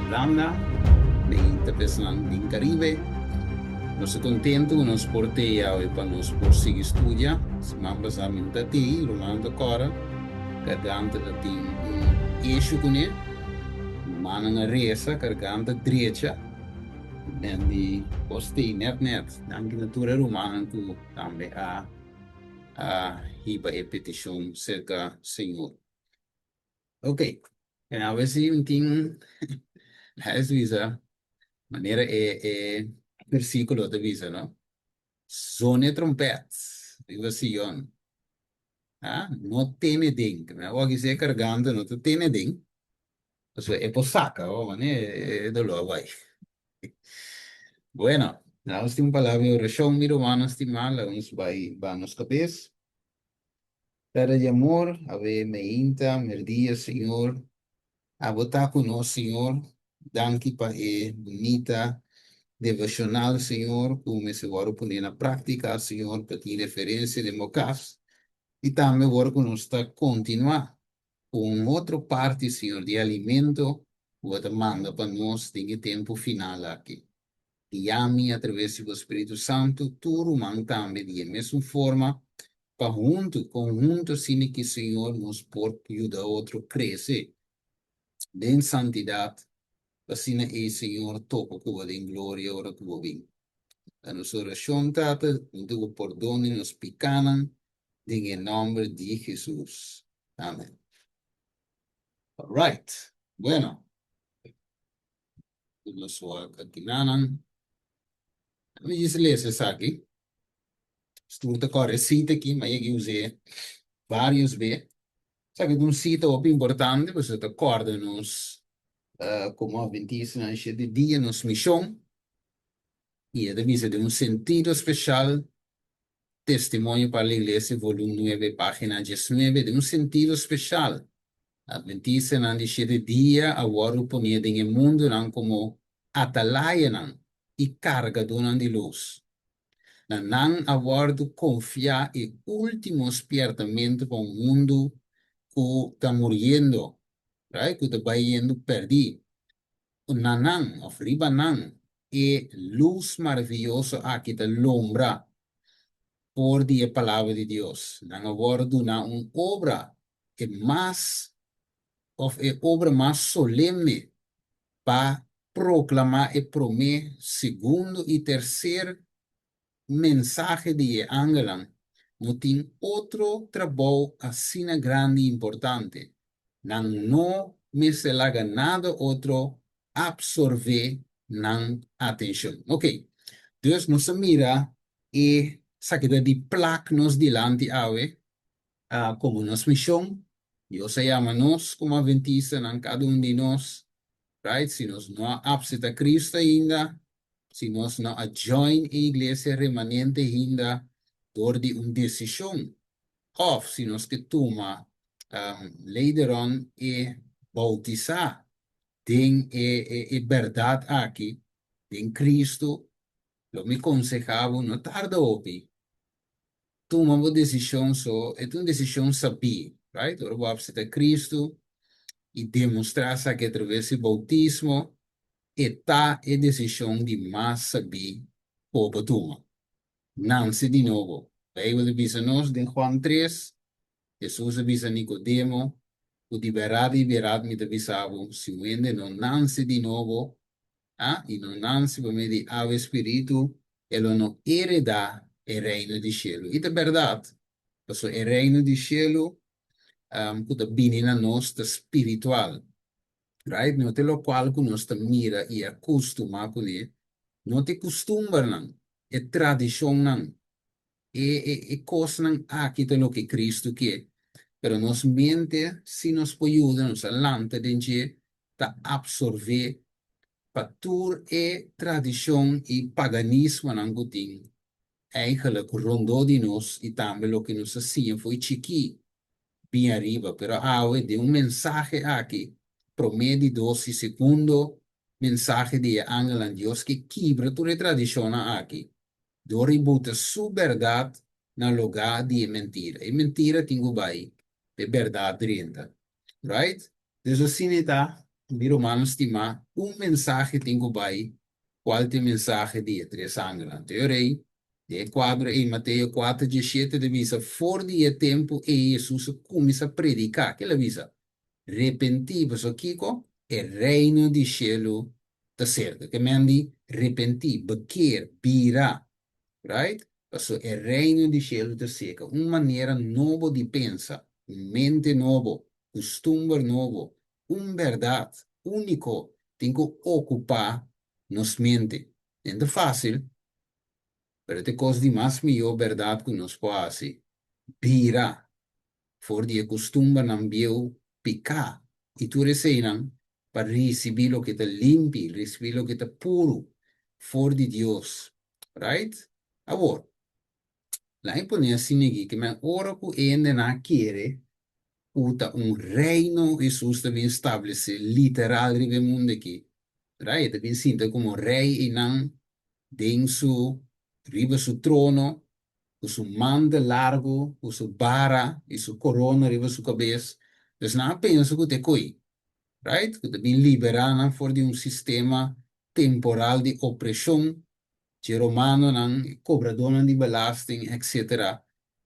Holanda, nem pensando em Caribe. Nós estamos contentes com nosso porteio para nós prosseguir estudar. Se mambas a mim da ti, lo manda agora, garganta da ti eixo com ele, mano na reza, garganta direita, e de postei net, danke natura romana tu também a hiba repetição cerca Senhor. Ok, e a ver se um tem, é isso, maneira é versículo da visa, não? Zone trompetes, viva Sion. Ah, não tem ding, né? O que se carregando não tem ding. Isso é por saca, oh, né? É do logo vai. Bueno, na última palavra, oração, mi romano estimala, uns vai nos cabeças. Para de amor, ave me inta, merdia, Senhor. A botar conosco, Senhor. Danke para bonita devocional, Senhor, como se agora poner na prática, Senhor, para ter referência de meu caso. E também agora que nós está continuar com outra parte, Senhor, de alimento, o manda para nós tem tempo final aqui. E ame através do Espírito Santo, tudo man também de mesma forma, para junto, conjunto, sim que Senhor nos pode ajudar outro a crescer, em santidade, assim é, Senhor, toco que vou em glória, ora que vou vir. A nossa oração, Tata, não perdone nos picanan, em nome de Jesus. Amém. All right. Bueno, los kakinanan. Me dice esse aqui. Estuda com a receita aqui, mas eu usei vários vezes. Sabe que um sítio muito importante, você te acorda nos, como a ventisca, de dia, nos missão, e é de um sentido especial, testemunho para a igreja, volume 9, página 19, de um sentido especial. Adventista não dice de dia, agora ponía em mundo não como atalaya não, e carga de luz. Não agora confiar e último despertamento para um mundo que está morrendo, right? Que está indo perdido. Nanang, of riba nang, e luz maravilhosa aqui da lombra por a palavra de Deus. Não agora uma obra que mais of é obra mais solene para proclamar e prometer segundo e terceiro mensagem de Angelan. Não tem outro trabalho assim grande e importante. Não me se laga nada outro absorver na atenção. Ok. Deus nos mira e sabe de placa nos delante ave como nos missão. Deus se chama nós como adventista em cada de nós, right? Se nós não aceita Cristo ainda, se nós não join a igreja remanente ainda, door de uma decisão, ou se nós que toma later on e bautizar, tem verdade aqui, em Cristo, eu me aconsejava, não tarda opi, toma uma decisão só, é uma decisão sabia, right? Agora vou aceitar Cristo e demonstrar que através do bautismo, está a decisão de mais saber como toma. Não se de novo. Veio de nós de Juan 3, Jesus avisa Nicodemo, o de verdade me avisava, se o ende não se de novo, e não nasce por meio de ave espírito, ele não hereda o reino de cielo. E é verdade, porque o reino de cielo, que vive na nossa espiritual, right? Não te lo qual que nós mira e acostuma com ele, não te costuma não, é tradição não, é coisa não aqui de lo que Cristo quer. Pero nos mente, se nos pode ajudar, nos alanta de absorver cultura e tradição e paganismo não tem. Eigenlijk rondou de nós e também o que nos assim foi chiqui, bem arriba, pero agora de mensagem aqui, promete 12 segundo mensagem de ángel a Deus que quebra toda a tradição aqui. Do rebuta sua verdade no lugar de mentira. E mentira tem o bai, de verdade dentro. Right? Então assim está. mi romano estima, un mensaje tengo ahí, cuál te mensaje de tres años anterior, de cuadro en Mateo 4, 17, de visa, for die tempo e Jesús comienza a predicar, que la visa, repenti, so Kiko, el reino di cielo, te cerca, que me andi, repenti, bekeer, bira, right? So, el reino di cielo te cerca, una manera nuova di pensa, un mente nuovo, costumbre nuovo, un verdad único, tengo que ocupar nos mente. Não é fácil, pero te costa de mais melhor verdade que nos pode fazer. Vira, for die costumbre não viu picar. E tu receiam para receber o que te limpi, receber o que te puro, for de Deus. Right? Agora, lá em Ponência, assim, que me ora que ainda não quer uta un reino Jesus deve estabelecer literal rive mundo aqui. Right? Deve sinta como rei e não denso, riba su trono, com su manda largo, com su bara e su corona riba su cabeça. Dus não penso que te coi, right? Que te bin liberar for de um sistema temporal de opressão, de romano não cobrador de belasting, etc.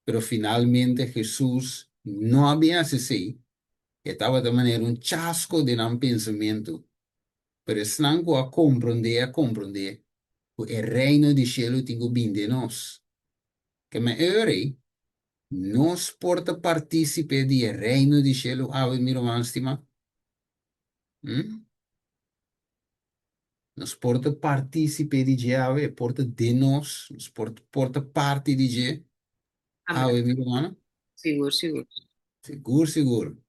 Pero finalmente Jesus não havia assim estava de maneira um chasco de um pensamento, pero snanco a compreender, o reino de cielo tingo bem de nós. Que me ore, nós porta partícipe de reino de cielo, ave mi romanstima, hm? Nos porta partícipe de je, ave, porta de nós, nos porta parte de je, Amén. ave mi romana, Seguro, seguro. seguro, seguro,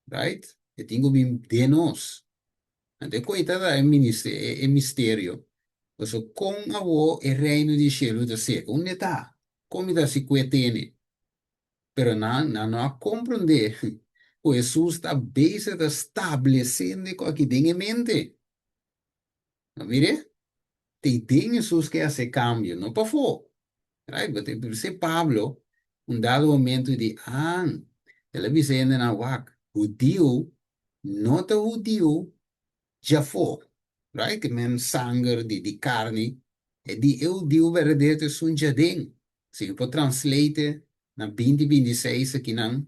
right? Eu tenho bem de nós. Ante coitada é mistério. Então, com a o reino de cielo da seca, onde está? Como está se coetene? Pero não compreender. O Jesus está bem estabelecendo aqui em mente. Não mire? Tem Jesus que hace cambio, não para fora. Right? But por ser Pablo, dado momento de, ele dizendo na wak, judío, não é judío, já foi. Right? Que men sangue de carne, e di eu diu verdadeiro sun jadeng. Se eu pode translate na 2026 aqui não,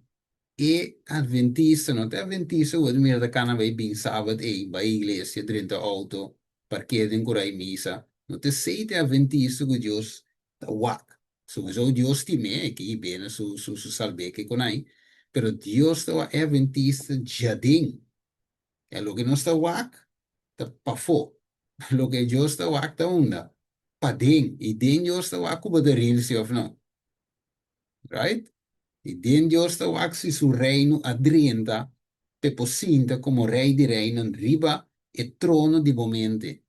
e adventista, não é adventista, o admiro da cana vai bem sábado, e vai igreja, dentro do auto, parqueia em curai missa, não te seite adventista que Deus tá wak. So Deus time aqui bem su salve que conai, pero Deus tá adventista jadeng. É lo que não está wak, tá pa fo. Lo que Deus está wak tá onda. Pa ding, e ding Deus está wak como de rilse of não, right? E den Deus está wak si su reino adrienta, pe posinta como rei di reino riba e trono di momente.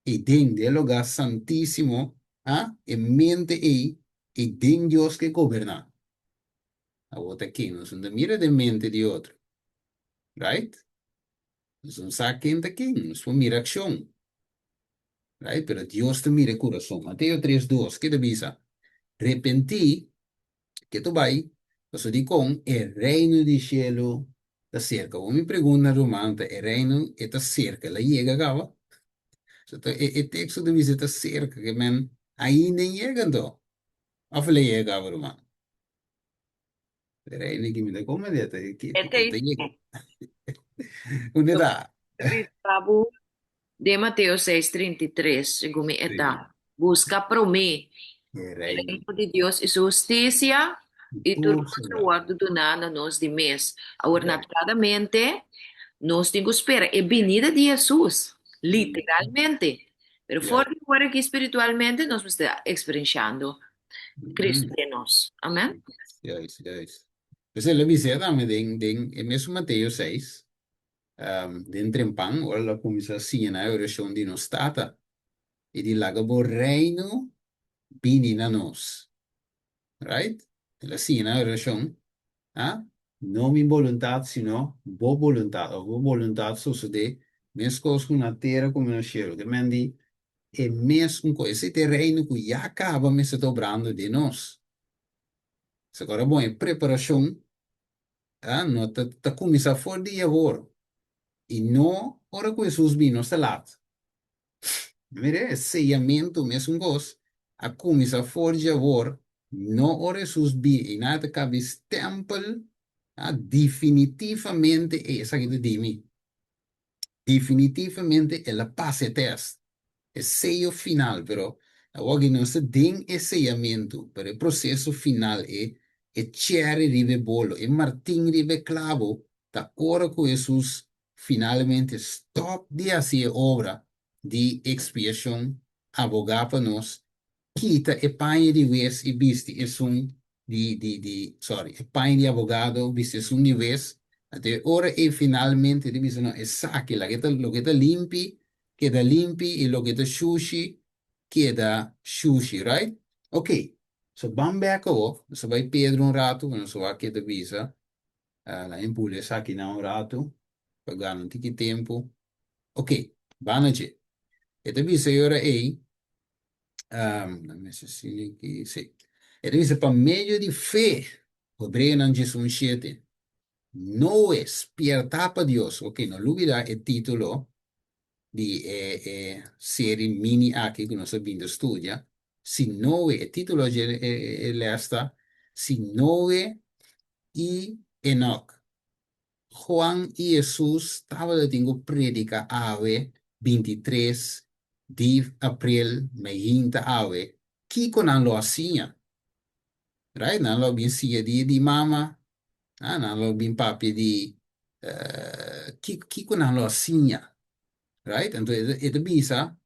E den del lugar santíssimo, e mente e den Deus que governa. A outra aqui, não são da mira de mente de outro, right? Não são saquenta aqui, não são mira ação. Right? Pero Dios te mire corazón. Mateo 3:2, ¿qué te avisa? Repentí que tú vas, pues di con el reino del cielo está cerca. O mi pregunta romana, el reino está cerca, la llega acaba. So, el texto de visita cerca, que men ahí no llega, no. O le llega, romano. El reino que me da como de Este que es te llega. Unidad. Tabu de Mateo 6:33, según mi Sí, edad. Busca por mí el el reino. reino de Dios y su justicia, Y y todo tú lo será. guardo do nada nos de mes. Ahora, Right. naturalmente, nós temos que esperar. É venida de Jesus, Mm, literalmente. Pero yeah. fora de agora que espiritualmente nós estamos experienciando Cristo Mm. em nós. Amém? Juist, juist. Dus ele disse, dame é mesmo Mateus 6, den trempang, ora começa assim, na oração de nos tata, e de laga bo reino, bini na nos, right? Ele assim, na oração, não minha vontade, sino bo vontade, ou bo vontade, só se de, mesmo com na terra como no cielo, que mendi, é mesmo com esse terreno que já acaba me se dobrando de nós. Agora, bom, é preparação. Não, tá começando fora de agora. E não, ora que Jesus vino se lata. Mire, sellamento mesmo gosto. A camisa forja war. Não, ora Jesus vi. E nada cabe stempel. Definitivamente essa que te digo. Definitivamente ela passa teste. É sello final, pero agora não se tem é sellamento, pero o processo final é cherry ribe bolo, é martim ribe clavo, da hora que Jesus finalmente stop de fazer obra de expiação, abogar para nós, quita e paine de vez e viste é um sorry, e paine de abogado, viste é um de vez, até ora e finalmente dice no, e saque lo que está limpi, queda limpi, e lo que está sushi, queda sushi, right? Ok, so vamos back off, so vai Pedro um rato, quando so aqui da visa, lá em Puglia, saque na um rato, pagando um tique tempo, ok, vanaje, e da visa ora é, necessito que, sim, e da visa para meio de fé, Hebreio não diz um sete, no es pierda para Dios, ok, no olvida el título di serie mini aquí que nos vindo studia, si nove, il titolo è l'esta, si nove y Enoch. Juan y Jesús estaba de tengo predica ave 23 de abril, me hinta ave, Kiko nan lo asinha, right? Nan lo bin sia di mama, nan lo bin papi di, Kiko nan lo asinha, right? Entonces, ito bisa,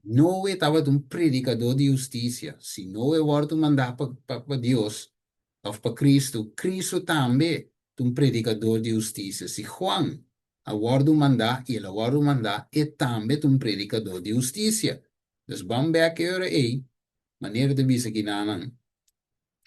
no estaba de un predicador de justicia. Si no vuelto mandar para Dios, o para Cristo, Cristo también es un predicador de justicia. Si Juan aguarda mandar y el aguarda mandar, es también un predicador de justicia. Entonces, vamos a ver que ahora es, manera de visa que nanan.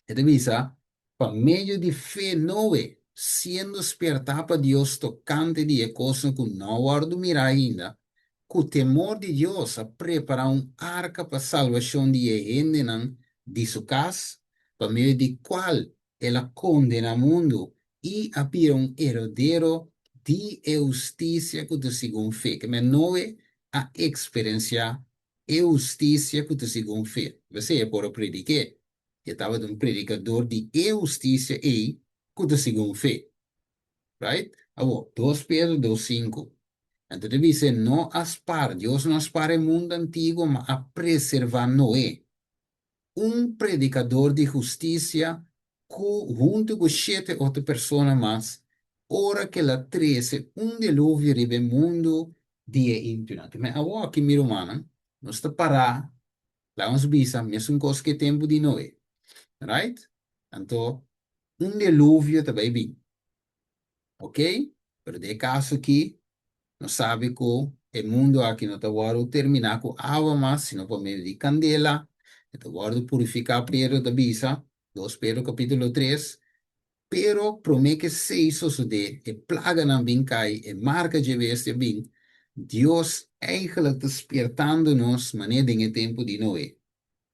Esta visa, por medio de fe nove, sendo despertar para Deus tocante de cosas que não guardo mirar ainda, com o temor de Deus a preparar arca para salvação de gente de sua casa, por meio de qual ela condena o mundo e abrir herdeiro de justiça que te segundo fé, que me nove a experienciar justiça que te segundo fé. Você é por predicar. Eu estava de um predicador de justiça e que te segundo fé, right? Agora, 2 Pedro 2:5. Então, deve ser não aspar, Deus não aspara o mundo antigo, mas a preservar Noé. Um predicador de justiça junto com 7 outras pessoas mais, ora que ela trece dilúvio ribe mundo dia impunante. Mas agora aqui, meu irmão, nós está parar, lá uns bisa, mesmo coisa que tempo de Noé, right? Então, dilúvio também vem, ok? Pero de caso aqui, não sabe que o mundo aqui não está guardo terminar com água, mas sino por meio de candela, está guardo purificar primeiro da bisa, 2 Pedro capítulo 3, pero promete que se isso suceder, e plaga não vem cai, e marca de vez de bem, Deus eigenlijk despertando-nos maneira em tempo de Noé,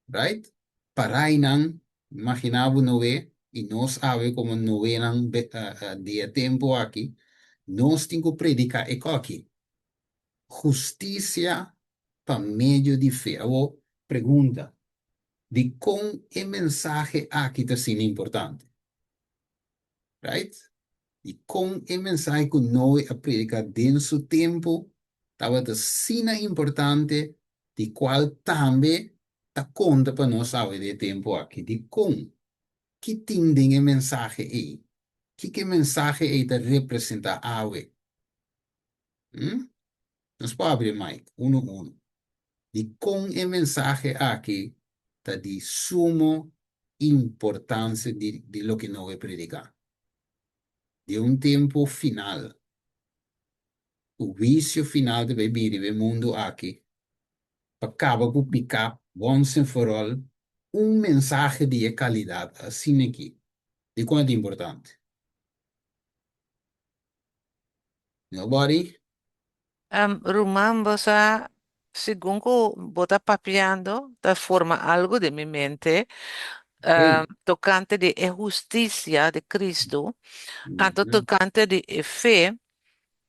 right? Parai não, imaginava Noé, e nós sabe como Noé não dia tempo aqui, nós temos que predicar e aqui. Justiça por meio de fé. Agora, pergunta, de como é mensagem aqui está sendo importante, right? E como é mensagem que nós a predicar dentro do tempo estava sendo importante, de qual também está conta para nós saber de tempo aqui, de como que tem a mensagem aí, que mensagem aí está representar a Hum? Nós podemos abrir mais, um a um. De com o mensagem aqui está de suma importância de lo que nós vamos predicar. De tempo final. O vício final de beber o mundo aqui. Para acabar com picar, once and for all, mensagem de qualidade assim aqui. De quanto é importante? Nobody? Rumán, según bota papeando, da forma algo de mi mente, Ok. tocante de justicia de Cristo, tanto Uhum. tocante de fe,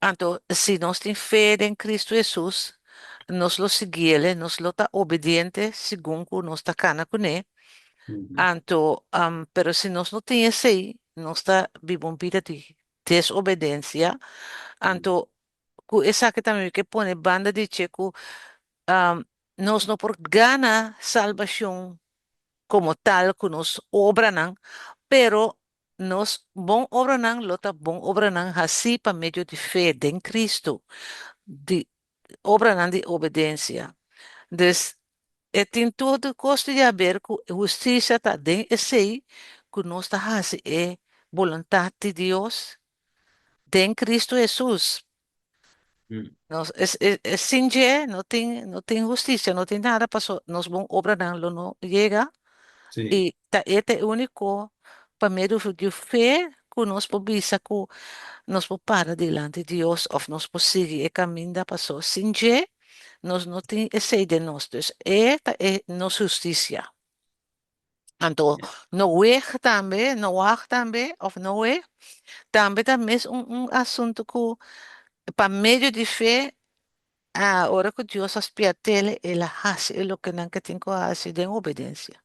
Anto, si nos tem fé en Cristo Jesús, nos lo seguiele, nos lo ta obediente, según que nos ta cana con él. Mhm. Anto, pero si nos no tem esse, nos ta vivon vida de desobediencia. Anto, ku esa que también que pone banda de checo, nos no por gana salvación como tal, que nos obran, pero nos bon obran, lota bon obran así para medio de fe en Cristo, de obran de obediencia. Dus het in todo custo de haver que justiça está dentro de si, que nós está fazendo é vontade de Deus, em Cristo Jesus. Mm. Nós, sin je, não tem justiça, não tem nada, passou, nós vamos obrar não chega, Sí, e tá, este único, para meio de fé, que nós podemos, que nós podemos parar diante de Deus, ou nós podemos seguir o caminho da pessoa. Sin je, nós não tem esse de nós, dus, é nossa justiça. Então, yeah, no weg também, no weg também, of no weg, também é um assunto que, para meio de fé, a hora que Deus aspiatele, ela faz o que não que tem que fazer em obediência.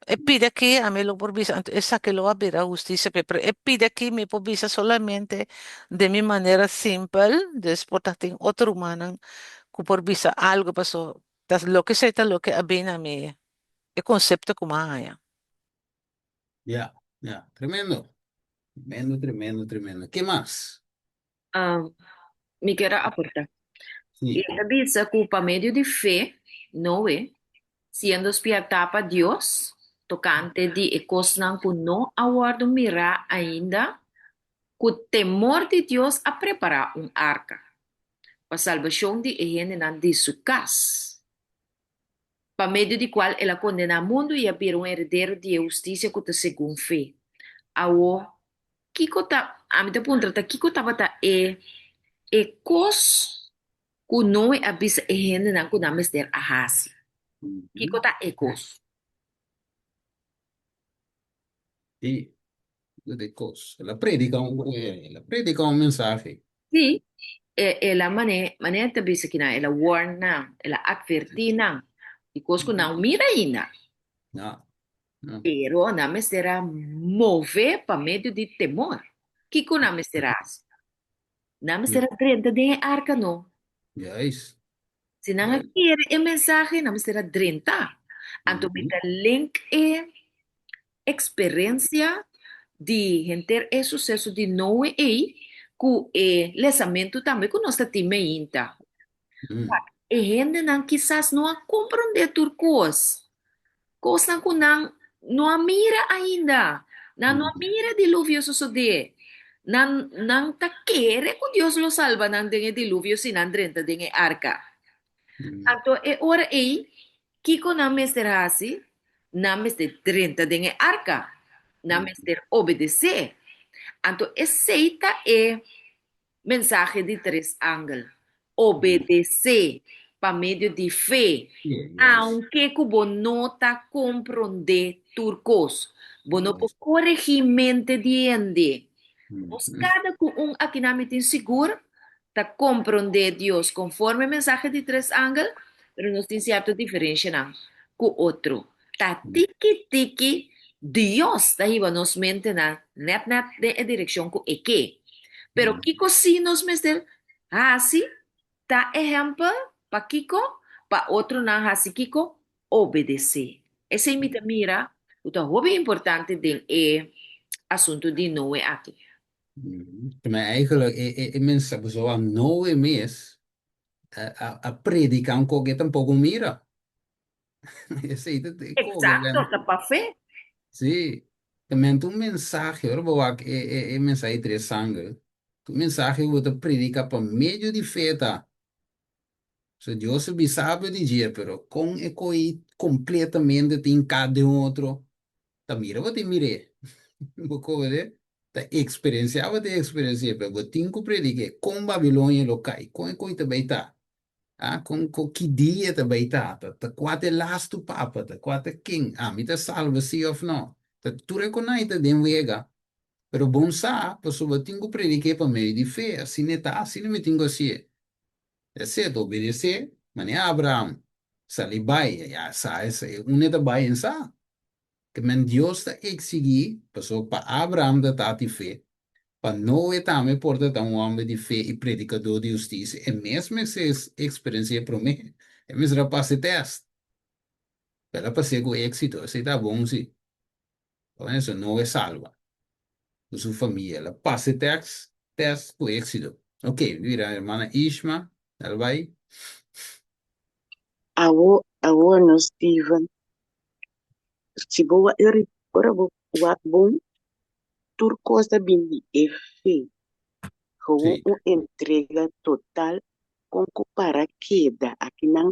E pide aqui a mim lo por visa, essa que lo abrirá a justiça, pero e pide aqui me por visa solamente de mi maneira simples, después tem outro humano que por visa algo passou, das lo que seja lo que abina a mim, é conceito como haya. yeah, yeah. Tremendo, tremendo, tremendo, tremendo. ¿Qué más? Ah, me quero aportar. Sí. Esta dice que por medio de fe, no é, siendo espiada para Dios, tocante de cosas que não aguardo mirar ainda, que o temor de Deus a preparar arca, para salvação de gente de sua casa, por meio de qual ela condena o mundo e abrir herdeiro de justiça que te segundo fé. Awo, kiko ta, a mim te punta, kiko tava e cos que não é abisa e gente não que não mestre a hasi. Kiko Mhm. ta e cos. Sí, de cosas. La predica un mensaje. Sim, ela mané te bisa que ela warn não, ela advertir não. E cos que não mira ainda. No, no. Pero não mestre mover para meio de temor. Kiko não mestre não Mm. mestre drenta de arca não. Ya es. Se não Ya es. quer a mensagem, não mestre drenta. Então, me Ujú. link é experiência de gente é sucesso de Noé e que é lançamento também que nós temos ainda. Mm. E gente não quizás não compreende turcos, coisa que não mira ainda, não Mm. mira dilúvio suceder. Não tá quer que Deus lo salva não tem dilúvio se não drenta tem arca. Mm. Então, é hora aí Kiko na Mr. Hasi, na Mr. Drenta den arca, na Mm. Mr. Obedecer. Então, aceita é mensagem de três ângulos. Mm. Obedecer para meio de fé. Yeah, ya es. Aunque cubo nota compreender turcos, bono Ya por es. corregimento de ende. Os Mm. cada com aqui na mitin seguro, tá compreender Deus conforme a mensagem de três ângulos, mas não tem certa diferença não, com o outro. Tá Mm. tiki-tiki, Deus tá iba nos mente na net de direção com e que. Pero Mm. Kiko sim nos mestre, assim, tá exemplo para Kiko, para outro não assim Kiko, obedecer. Essa imita mira, o tá bem importante de assunto de Noé aqui. Maar eigenlijk, mensen zoals Noé mis, a predica un coque tampoco mira. Sí, te coque, Exacto, tá para fé. sí. Também tu mensaje, ahora vou mensaje de sangue. Tu mensaje vou te predica para meio de feta. So, Dios é sabe dizer, pero com e coi completamente tem cada outro. Ta mira, vou te mire. Vou ver, ta experienciava te experiencia, pero vou tinha que predicar com Babilônia lo cai, com e coi também tá. Ah, com que dia também tá quate last papa, tá quate king. Ah, me tá salva sim ou não. Tá tu reconhece de vega. Pero bom sa, pessoa tenho que predicar para meio de fé, assim não tá, assim não me tenho assim. É certo, obedecer, mas nem Abraão, salibai, já sa, essa, um neta bai em sa, que men Deus está exigir, pessoa para Abraão da tati fé, para Noé também porta um homem de fé e predicador de justiça, é mesmo essa experiência para mim, é mesmo rapaz de teste, para passar com êxito, assim tá bom, sim, então isso não é salva. De su familia. La pase test con éxito. Ok, mira, hermana Ishma, dale vai. Awo no Steven, si boa eri, ora bo, wat bom, tur costa bindi e fe, gewoon Sí. uma entrega total com para queda, aqui não,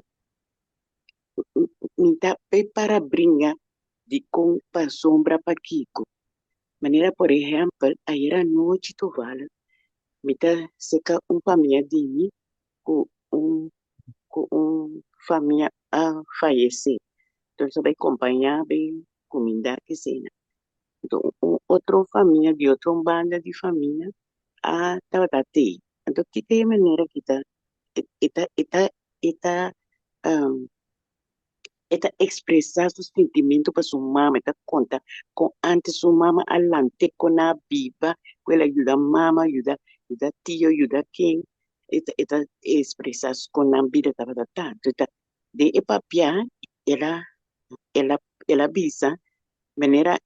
minta pe para brinca de com pa sombra pa kiko. Maneira, por exemplo, aí era noite tu vale, mita seca família de mim, com família a falecer. Então, você vai acompanhar bem comida que seja. Então, outra família de outra banda de família, estava tei. Então, que tem maneira que tá, eta, eta, eta, um, eta expressar seu sentimento para sua mama, eta conta com antes sua mama alante com a viva, ela ajuda a mama, ajuda tio, ajuda quem, eta expressar com a vida, tá. Então, de epapia, ela, ela, ela visa manera,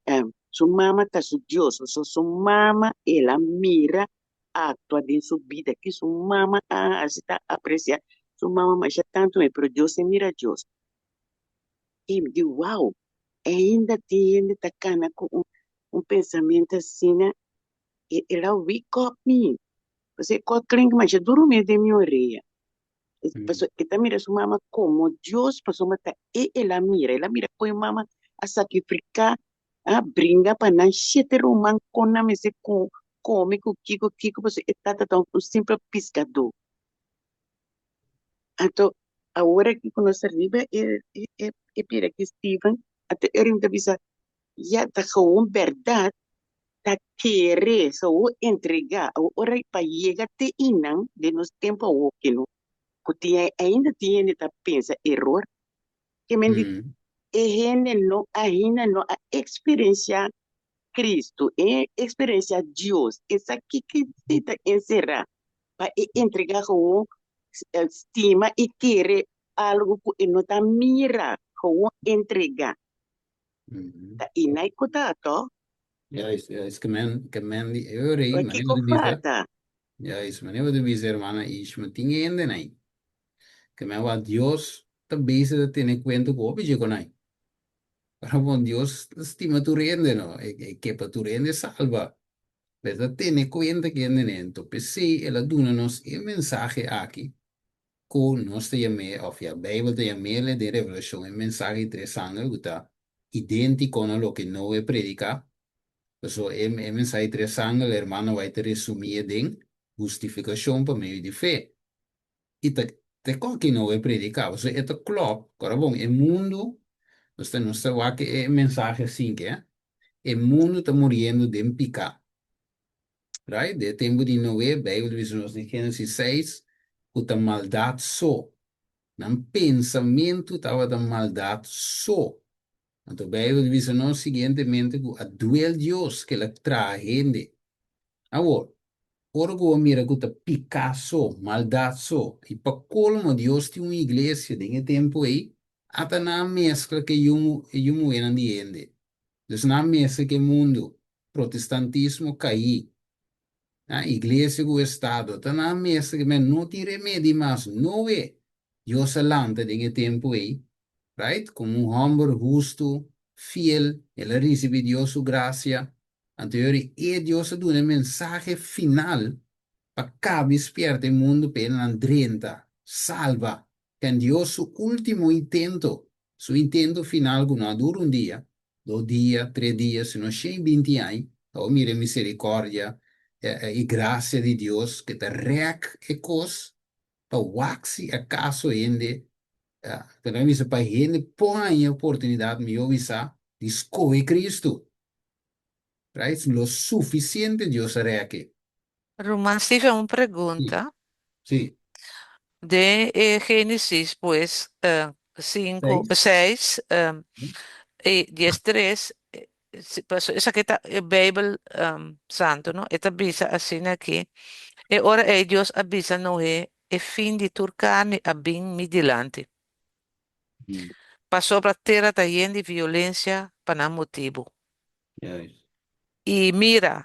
su mamá está su Dios, su mamá, ella mira, actúa en su vida, que su mamá así está aprecia, su mamá más tanto, pero Dios se mira a Dios. Y me digo, wow, ainda tiene esta cana con un pensamiento así, ¿no? Y ella wake up me, pues cuando creen que más duro me de mi orilla. Pues Mm. esta mira a su mamá como Dios, pues su mata, y ella mira con mamá a sacrificar, a brinca para não siete román con na mese come com kiko, pues está tão um simples pescador. Então, agora que conhece arriba, pira que Steven, até eu ainda bisa, já tá com verdade, tá querer, só entregar, agora para chegar até inang, de nos tempo o que no, que ainda tinha, tá pensa, error, que me diz, Mm. ainda não, a experiência Cristo, experiência Deus, essa aqui que está encerrar, para entregar com estima e querer algo que não está mira, com entregar. Mm. Tá, e não é contato, Ja, is que men die euro, o maar que niet wat de visa. falta. Ja, is maar niet wat de visa, hermana Ishma, tinha ainda nem. Que men wat Dios, te bezig dat in cuento com o bicho con aí. Para bom Dios, estima tu rende, no? Que para tu rende salva. Pero tiene cuenta que en esto, pues sí, él dona nos el mensaje aquí. Con nos te llamé, of ja, Bijbel te llamé de revelación, el mensaje tres años, que está idéntico a lo que no he predicado. Então, é mensagem tres años, o hermano vai te resumir em justificação por meio de fé. E te qualquer não é predicar. Então, é claro, agora bom, o mundo, você não sabe o que é mensagem assim, que é? O mundo está morrendo de picar. Right? De tempo de Noé, a Bíblia diz nos em Gênesis 6, que a maldade só. Não pensamento estava da maldade só. Então, a Bíblia diz nos seguintemente que a duel Deus que ela traz gente. Agora, Orgo mira guta Picasso, maldazo. E para colmo, Deus tinha uma igreja de tempo aí, até na mescla que eu era de. Então, na mescla que o mundo, protestantismo caiu, a igreja com o Estado, até na mescla que não tem remédio mais, não é. Deus alanta de tempo aí, right? Como um homem justo, fiel, ele recebe Deus sua graça. Anterior, e Deus dá uma mensagem final para cabe despierta el mundo pena 30, salva, que Dios su último intento, su intento final, que no dura un día, 2 días, 3 días, sino 120 años, oh mire misericordia y gracia de Dios que te reac e cos, para waxi acaso ende, pero dice para gente põe a oportunidade me avisar, descobre Cristo. right? Lo suficiente Dios hará aquí. Román Stephen, una Sí, pregunta sí, de Génesis, pues, 5, seis. 6, 10, 3, pues, esa que está, Bible Santo, ¿no? Esta avisa así aquí. E ora Dios avisa Noé e fin di turcani a bin midilante. Mm, Passò per terra tagliendo violenza per un motivo. ya ves. E mira,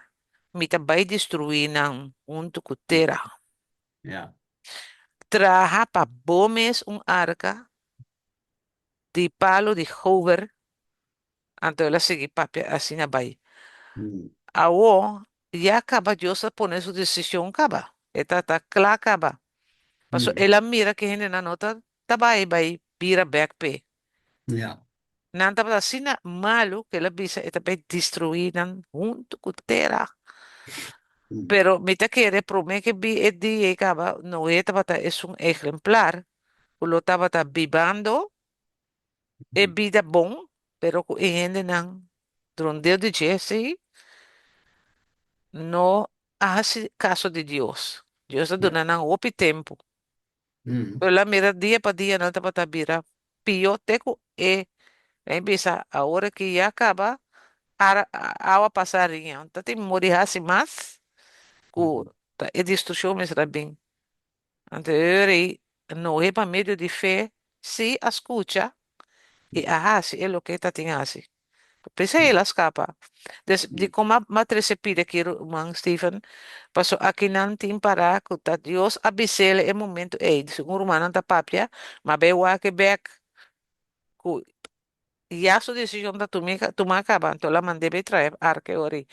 mi tabai destruinan un Mm, tucutera. ya. Traja pa bomes un arca de palo de hover anto ela segui papia assim na bai. Mm, Awo, ya acaba Dios a poner su decisión acaba. Eta ta cla acaba. Paso mm, ela mira que gente na nota tabai bai pira backpay. ya. Nanta pa sina malo que ela bisa eta bai destruinan un tucutera. Mm, Pero mita quiere prome que vi el día acaba no tabata es un ejemplar. Ulo tabata vivando e mm, vida bom, pero ku ihende nang drondeo de Jesse no hace caso de Dios. Dios está ya. dando opi tempo. Mm, Pero la mira día para día no tabata vira pio teco bisa ahora que ya acaba agua passarinha. Então tem morrer assim mais ku mm, e destruição mas bem. Anteriori no è per medio di fe, si ascolta e si è lo che ti hasi. Pensa e mm, la scapa. Di mm, come matrice pide che man Stephen, passo a che non ti impara che Dios abisele e momento e di sicuro man anta papia, ma be wa che back ku ya su decisión da tu mi acaba, to la mande be trae arche ori.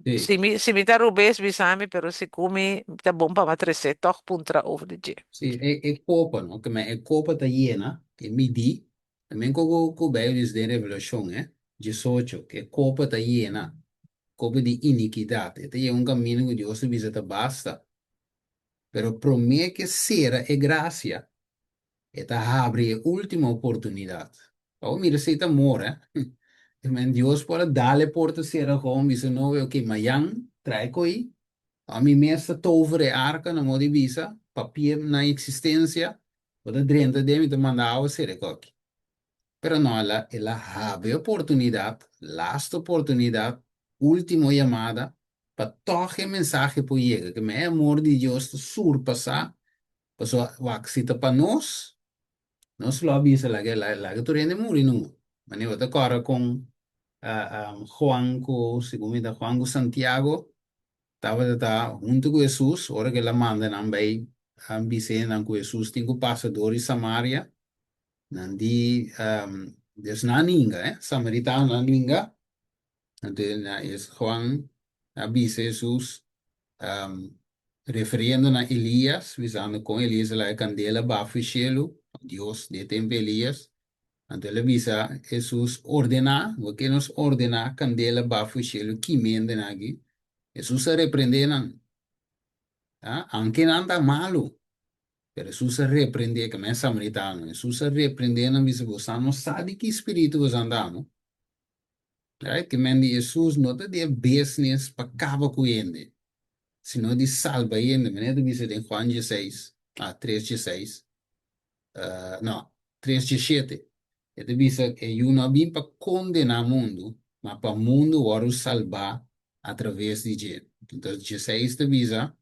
sí. Si mi ta rubes bisami, pero si kumi ta bomba matrice toch puntra over de je. Sí, es copa, ¿no? Que me es copa está llena, que me di, también con bellos de revelación, 18, que copa está llena, copa de iniquidad. Este es un camino que Dios visita basta, pero promete que será es gracia. Esta abre última oportunidad. Oh, mira, si te mora, men Dios puede darle por te será gewoon, dice, no, veo que mañana trae coi. A mí me está tovere arca na modi visa, papier na existencia, o de drenta de mi te mandava ser coque. Pero no, ela have oportunidad, last oportunidad, última llamada, para toque mensaje por llegar, que me amor de Dios te surpasa, pues waxita para nos lo avisa la que tú eres muri no. Mani te corre con Juanco, según Juanco Santiago, estaba junto con Jesús, ahora que la mandan a ver, a visitar con Jesús, tengo pasador y Samaria, nandi, there's na ninga, Samaritano na ninga, entonces es Juan, avisa Jesús, um, refiriendo a Elías, visando con Elías la candela bajo el cielo, Dios de tiempo Elías, entonces le avisa Jesús ordena, lo que nos ordena candela bajo el cielo, que mienten aquí, Jesús se reprende, aunque no anda malo, pero Jesús se reprende, que me es samaritano, Jesús se reprende, no dice, vos no sabe qué espíritu vos andamos, right? Que me dice Jesús no te dé business para acabar con él, sino de salva él, me dice en Juan 16, 3, 16, no, 3, 17, ele dice que yo no vim para condenar el mundo, mas para el mundo ahora salvar a través de él. Entonces 16 te dice,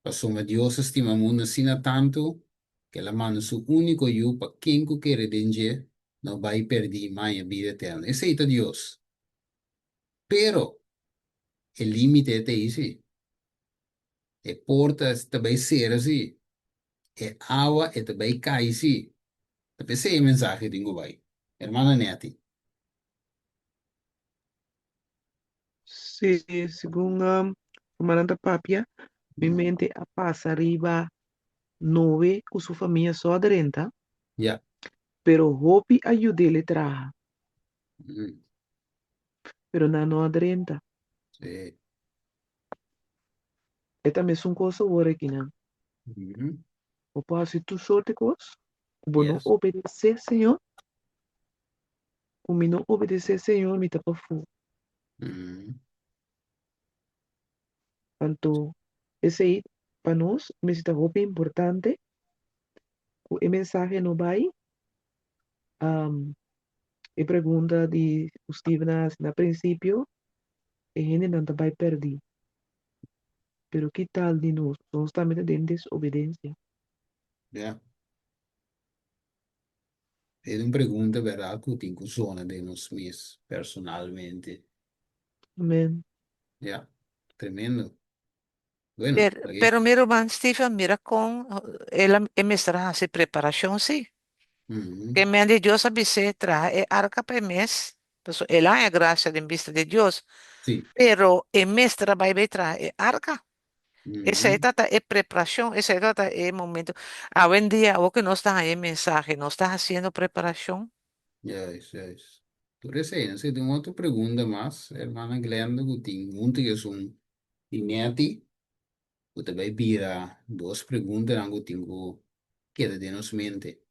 Pasó Dios estima mundo sino tanto que la mano su único yo para quien quiere danger no va a perder más vida eterna. Ese es Dios. Pero el límite te dice, el porta também ser assim, é agua e também cai assim. Também sei a mensagem que tenho vai. Hermana Neti. Sí, según Comandante Papia, mi mente pasa arriba 9 con su familia só adrenta, Ya. pero Hopi ayude le traja, Mm, pero no adrenta. sí. Esta me es un cosa ahora que no. Mhm. O pasa tu sorte cos, como no Yes. obedecer, Señor, como no obedecer, Señor, me tapa fu. Mhm. Tanto esse aí, para nós, me está roupa importante, o mensagem não vai, um, e pergunta de o Steve na princípio, e gente não vai perder. Pero que tal de nós? Nós estamos dentro de desobediência. Ja. É uma pergunta, verdade, que eu tenho zona de nós mesmos, personalmente. Amém. Ja. Tremendo. Bueno, Pero mira, man, Stephen, mira con el mestra hace preparación, sí. Que me han de Dios avise trae arca per mes. Pues el hay gracia en vista de Dios. Sí. Pero el mestra va a traer arca. Esa Uhum. es preparación, esa es momento. A buen día, vos que no estás ahí en mensaje, no estás haciendo preparación. Yes, yes. Por isso aí, você tem uma outra pergunta, mas, irmã Glenda, que tem muito que são ineti, que também vira duas perguntas, que tenho que de nos mente.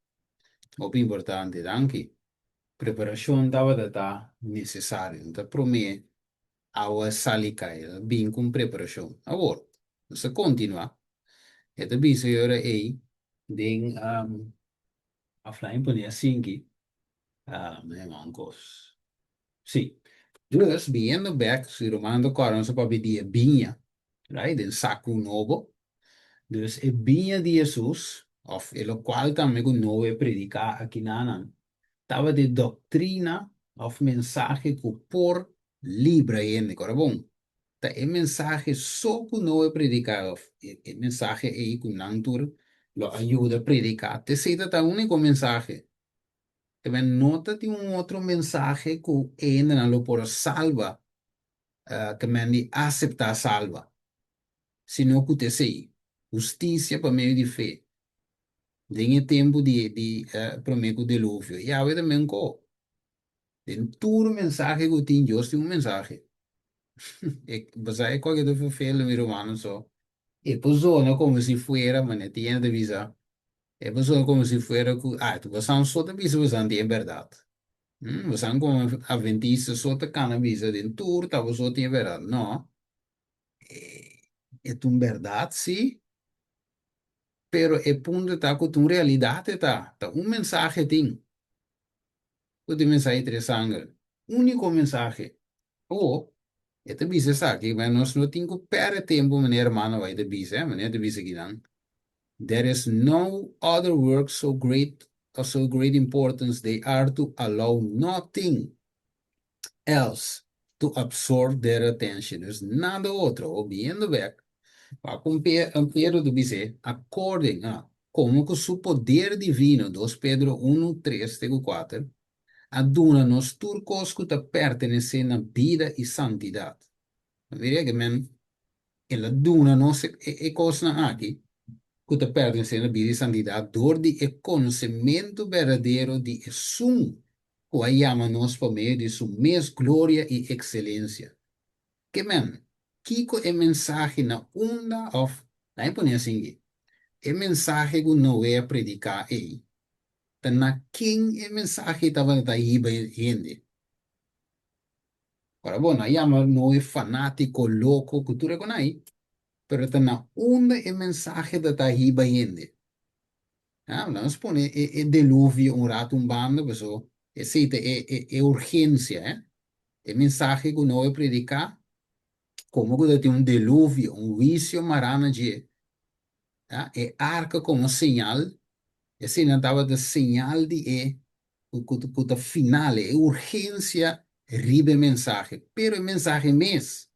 O importante, danke. Preparação estava da necessária, então, para mim, a salica, bem com preparação. Agora, se continuar, é também se eu aí, den, offline, por assim que, meu mancos. Sim. Dus, viendo back, si Romano Coron se papi die binha, right? Den saco novo. Dus, e binha de Jesus, of e lo qual também o novo predicar aqui na tava de doutrina of mensaje que por libra ende, corabon. Ta e mensaje só que novo predicar of e mensaje e que nantur lo ajuda a predicar. Te cita ta único mensaje. Também nota de outro mensaje que ainda não por salva que mandi aceptar salva. Sino que te sei, justiça por meio de fé. Tem tempo de por meio do dilúvio. E a vida também co. Tem todo mensagem que tem Deus tem um mensagem. E você é qualquer do fé no meu humano só. E posou como se fuera, mas não tinha de visa. E posou como se fuera que tu você não só de visa, você não tem verdade. Você não como adventista só te cana visa de tudo, tá você tem verdade. Não. É uma verdade, sim. Pero el punto está que tu realidad está un mensaje tin, que tu mensaje tres sangre, único mensaje. O, este dice aquí, pero nos no tengo per tiempo, mi hermano, va a dice, te dice que dan. There is no other work so great or so great importance they are to allow nothing else to absorb their attention. There's nada otro, o viendo back. Pedro dice, according a como que su poder divino, 2 Pedro 1, 3, 4, aduna-nos turcos que te pertenecen a vida y santidad. Diría que men, el aduna-nos cosa aquí, que te pertenecen a vida y santidad, door de el conocimiento verdadero de Jesús, que llama-nos por medio de su mes gloria y excelencia. Que men, Kiko é mensagem na onda of, aí põe assim, é mensagem que não é predicar aí. Tá na quem é mensagem estava daí bem gente. Agora, bom, aí não é fanático, louco, cultura com aí, pero tá na onda é mensagem da daí bem gente. Vamos pôr é delúvio, um rato, um bando, pessoal. É urgência, é mensagem que não é predicar, como que tem um delúvio, um vício marana de e arca como señal, e sinal estava de señal de que final, é urgência, ribe mensagem, pero o mensagem mes,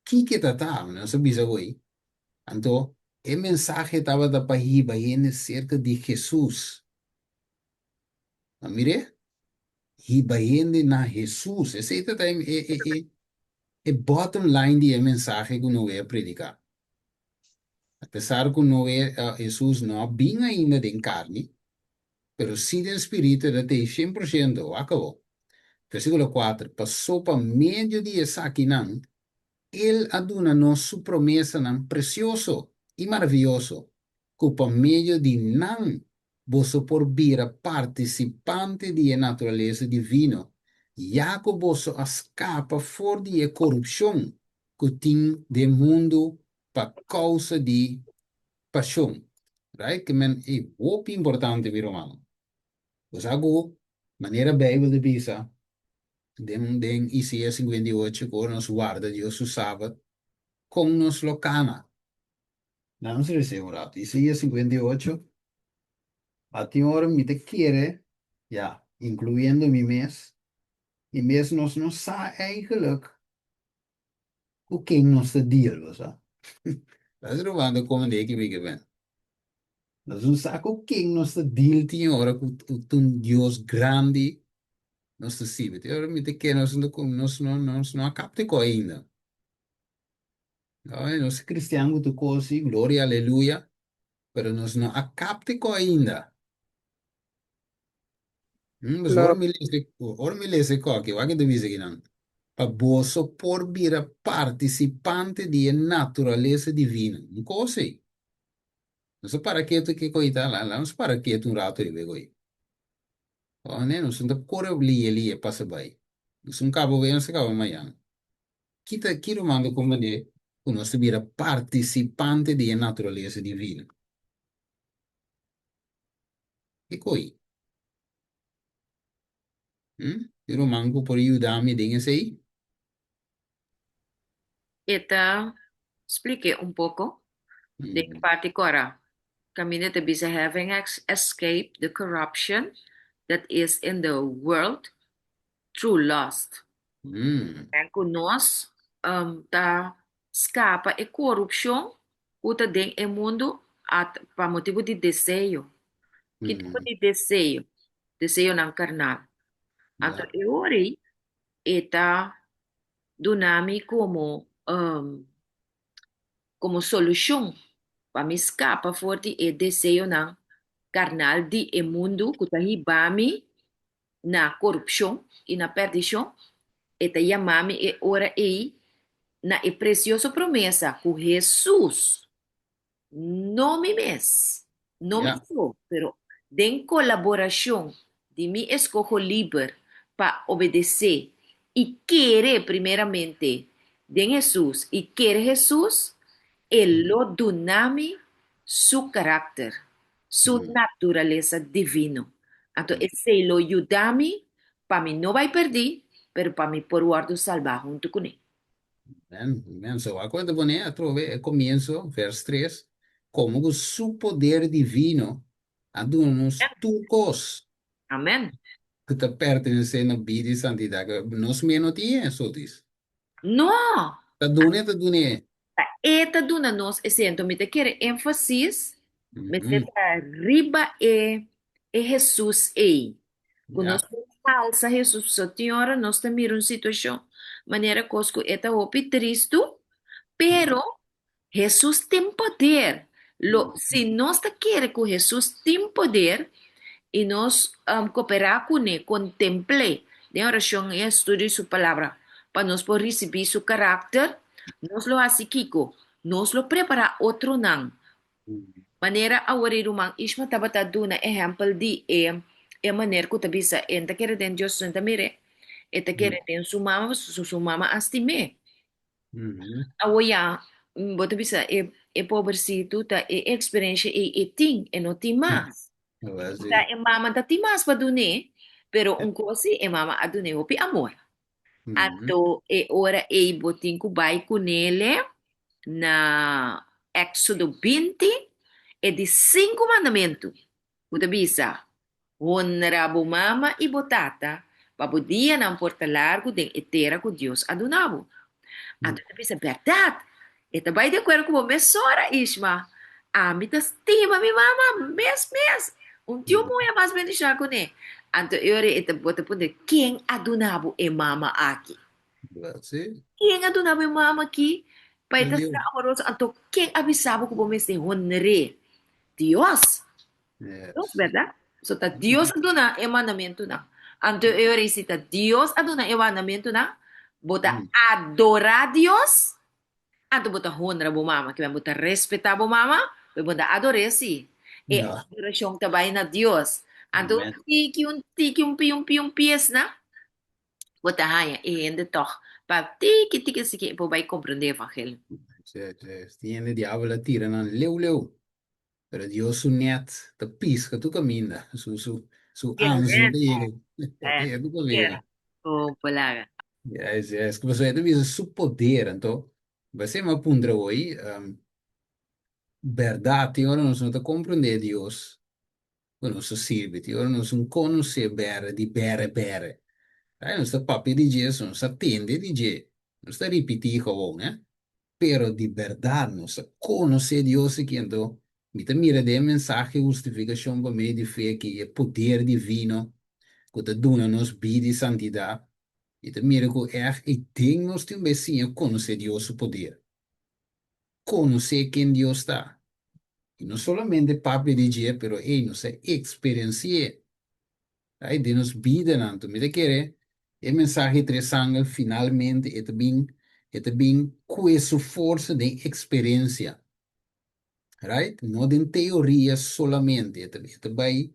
que tá, não sabia isso aí. Então, o mensagem estava da pahiba e cerca de Jesus. Não mire? Hibayende na Jesus. Esse é bottom line de mensagem que não é predicar. Apesar que não é Jesus não bem ainda em carne, pero si del Espíritu de te 100% acabó. Versículo 4. Pasó por medio de Saquinan, él aduna-nos su promesa nan precioso y maravilloso, que por medio de nan, vos por vira participante de la naturaleza divina, ya que vos escapa for de corrupción, que tem de mundo por causa de paixão. Right? Que men é muito importante, vir romano. Pues algo, maneira Bíblia de bisa, den Isaías 58, que nos guarda Deus o sábado, com nos locana. Não se recebe, Isaías 58, a ti hora me te quiere, ja, incluyendo mi mes, e mes nos não sa eigenlijk, o que nos te deal, was dat? Dat is romano como de que me ben. Nós não sabe o que nos te deal tinha hora com um Deus grande, nos te sibe. Te hora me te que nós não capte ainda. Não, nós cristianos tu cosi, glória, aleluia, pero nós não capte ainda. Mas Claro, ora me lese qualche, va che devi seguire. Paboso por vira participante di naturaleza divina. Não così. Non so para que tu que coita lá, não sei para que tu rato e vego aí. Oh, né, não sei da cor ali passa bem. Não sei cabo bem, não sei cabo amanhã. Kita kiro mando como de, uno se vira participante di naturaleza divina. E coi. Kiro mango por aiutarmi dingen sei. Ita explique un poco de que parte agora. Caminho to be having escaped the corruption that is in the world through lust. En que nós tá escapa e corrupção o tá dentro do mundo para motivo de desejo. Que tipo de desejo? Desejo não carnal. Então, Ja. eu orei e tá donami como solução para me escapar forte e desejo não carnal de e mundo que tá ribami na corrupção e na perdição. E tá chamami e ora e na e preciosa promessa que Jesus não me mes, não me Ja. sou, pero em colaboração de mim escojo livre para obedecer e querer primeiramente de Jesus e querer Jesus, ele lo donami su carácter, su naturaleza divino. Então, esse lo ayudami para mim não vai perder, pero para mim por guardo salvar junto com ele. Amen. So, quando você trove, comienzo, verso 3, como que su poder divino a nos tucos Amém? que te pertenecem a vida e santidade. Nos menos tinha, isso diz. Não! Te dune. Eta duna nos esento me te quer ênfasis me Mhm. seta riba e Jesus ei. Ja. Conosco alça Jesus so senhora nós te mira uma situação maneira cosco eta opi tristo, pero Jesus tem poder. Se nós te quer que Jesus tem poder e nós cooperar com ele, contemple de oração e estudo sua palavra, para nós poder receber seu caráter, nós lo hace Kiko, nós lo prepara outro não. Maneira a ori rumang isma tabata duna exemplo de e maneira que tabisa enta quer den Deus senta mire, eta quer den su mama astime. Mhm. Awoya, bota bisa e pobrecito ta e experiência e ting e no ti mais. Assim. Ta e mama ta ti mais pa dune, pero un cosi e mama adune opi amor. Mhm. Ato e ora e botin ku bai ku nele na Éxodo 20 e de 5 mandamentos. Buta bisa, honra bo mama e botata, pabudia não porta largo de etera ku Deus adunabo. Ato ta bisa verdade. E ta bai de acordo com o mesora Isma. A mi ta estima mi mama mes. Un tio mo é mais bem com ne. Anto ore ita bota punde quem adunabo e mama aqui. Assim. Quem adunabo e mama aqui? Pai ta Entendeu? sa amoroso anto quem avisava que vamos se honre. Dios. Dios, Yes. verdade? So ta Dios aduna e mandamento na. Anto ore sita Dios aduna e mandamento na. Bota adorar Dios. Anto bota honra bo mama, que vai bota respeitar bo mama, vai bota adorar si. E Ja. adoração também na Dios. Anto Amen. tiki um pies na. Bota haya e ende toch para ti que se que vai compreender o evangelho. Tiene diavolo tiran an leu. Pero Dios su net, te pisca tu camina, su anjo Yes, te llega, é, tu camina. era. O palavra. Yes, que você deve ver su poder, então, você me apundra hoje, verdade, ora nós não te compreender Deus, quando se sirve, ora nós não conhecer bere, di bere. Aí nós te papi di Jesus, nós atende di Jesus, nós te repetir gewoon, né? Pero de verdade, nós conhecer Deus aqui, então, me te mira de mensagem justificação para mim de fé que é poder divino, que te dona nos vida e santidade, e te mira que é e tem nós também sim conhecer Deus o poder, conhecer quem Deus está. E não somente papo de dia, pero é nos experienciar, aí de nos vida nanto, me te querer, e mensagem tres ángel finalmente é também com essa força de experiência. Right? No de teoria solamente. Ito ba'y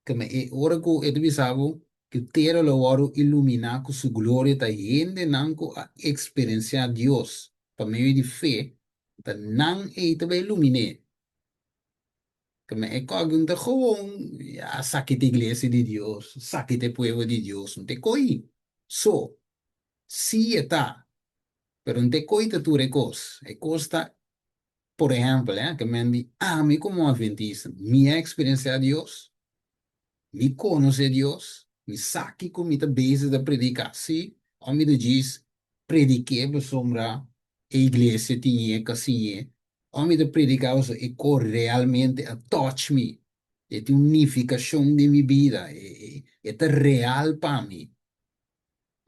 kami ora ko ito bisabo que tero lo oro ilumina ko su gloria ta hindi nang ko a experiencia a Dios pa meio de fe ta nang ito ba ilumine kami kagum ta gewoon ya sakit iglesia de Dios sakit el pueblo de Dios não te coi so si está pero não te coi ta tu recos e costa. Por ejemplo, que me han dicho, a mí como adventista, mi experiencia a Dios, mi conoce a Dios, mi saque com muita base da predicar, sim, a mim diz, prediquei para sombra, a igreja tinha que assim, a mim predicar, e cor realmente a touch me, é a unificação de minha vida, é real para mim.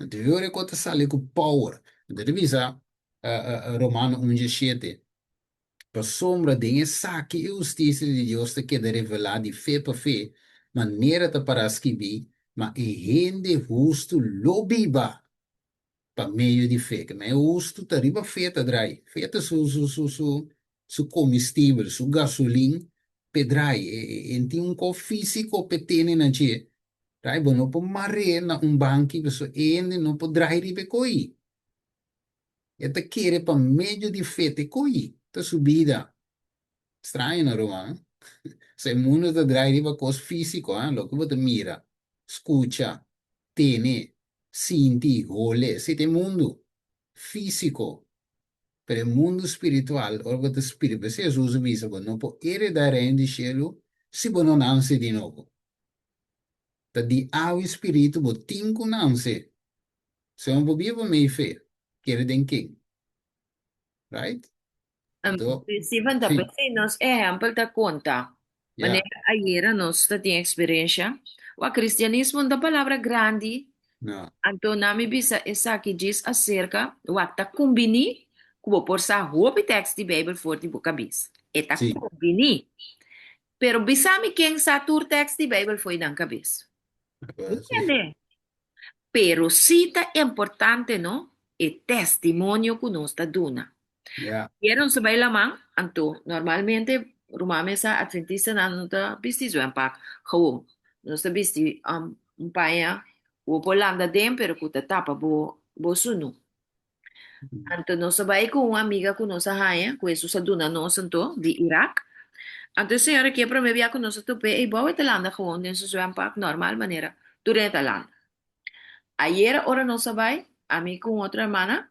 Então, eu recordo que com power, então, revisa Romano 1:7. Per sombra de saque e justiça de Deus te queda revelada de fé para fé, maneira te para escrever, mas e rende justo lo biba para meio de fé, que é justo te riba feita drai, feita su combustível, su gasolina, pedrai, e tem co físico petene na che, drai, bom, não pode marrer na banco, pessoa, ende não pode drai ribe coi, e te querer para meio de fé te coi, te subida. Estranho, não, Romano? Se o mundo te drive para coisa físico, lo que você mira, escucha, tiene, senti, gole, esse é mundo físico. Pero o mundo espiritual, o que espírito, se Jesus disse, não pode heredar em de cielo, se você não nasce de novo. Tá de ao espírito, você tem que nascer. Se não pode viver meio fé, quer den quem, right? Então, Steven, sim, tapos nos ejemplo da conta. yeah, Maneira ayer nos tinha experiência. O cristianismo da palavra grande, no, então nami bisa essa que diz acerca o acta combini, como por sa roupa texto de Bible for de boca bis. Eta sim, combini. Pero bisami quem sa tur text de Bible foi na cabeça. sim, Entende? Pero cita importante, no? E testimonio que nos está dando. yeah, Vieron se baila man, anto normalmente rumame sa adventista na no ta bisti zo empak gewoon. No sta bisti um paia o polanda dem pero kuta tapa bo sunu. Anto no sa bai com uma amiga com nossa raia, com isso sa duna nos anto de Irak. Anto senhora que para me via com nossa tope e boa talanda gewoon den so empak normal maneira. Durante talanda. Ayer ora no sa bai, a mim com outra hermana,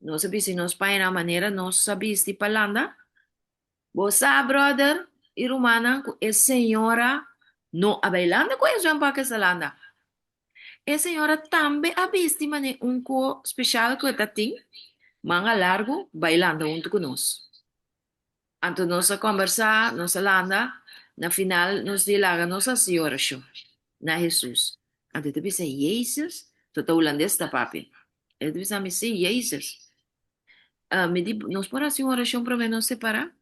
no sa bisti nos pai na maneira no sa bisti palanda. Você, brother, e romana, é senhora, não a bailando com isso, para que salanda. É senhora também a visto, mane, co especial que está tem, manga largo, bailando junto conosco. Anto nós a conversar, nós landa, na final, nos dilaga nossa senhora show, na Jesus. Anto te bisa, Jesus, tu tá holandês, tá papi. Ele te bisa, me sei, Jesus. Me di, nos por a senhora show para não separar.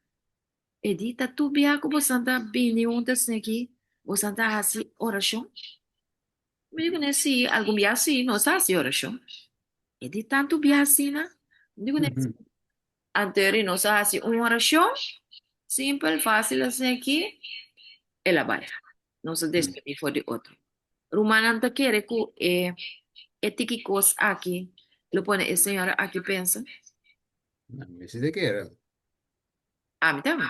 Edita, tu biako bastante bini untas aqui, bastante assim oração. Me digo nesse algum dia assim, não está assim oração. Edita tanto bia assim, né? Digo nesse anterior não está assim uma oração, simples, fácil assim aqui, ela vai. Não se despedir for de outro. Rumana não quer que é etikikos aqui, Lo pone el Señor aquí piensa. A mí sí te quiere. A mí también.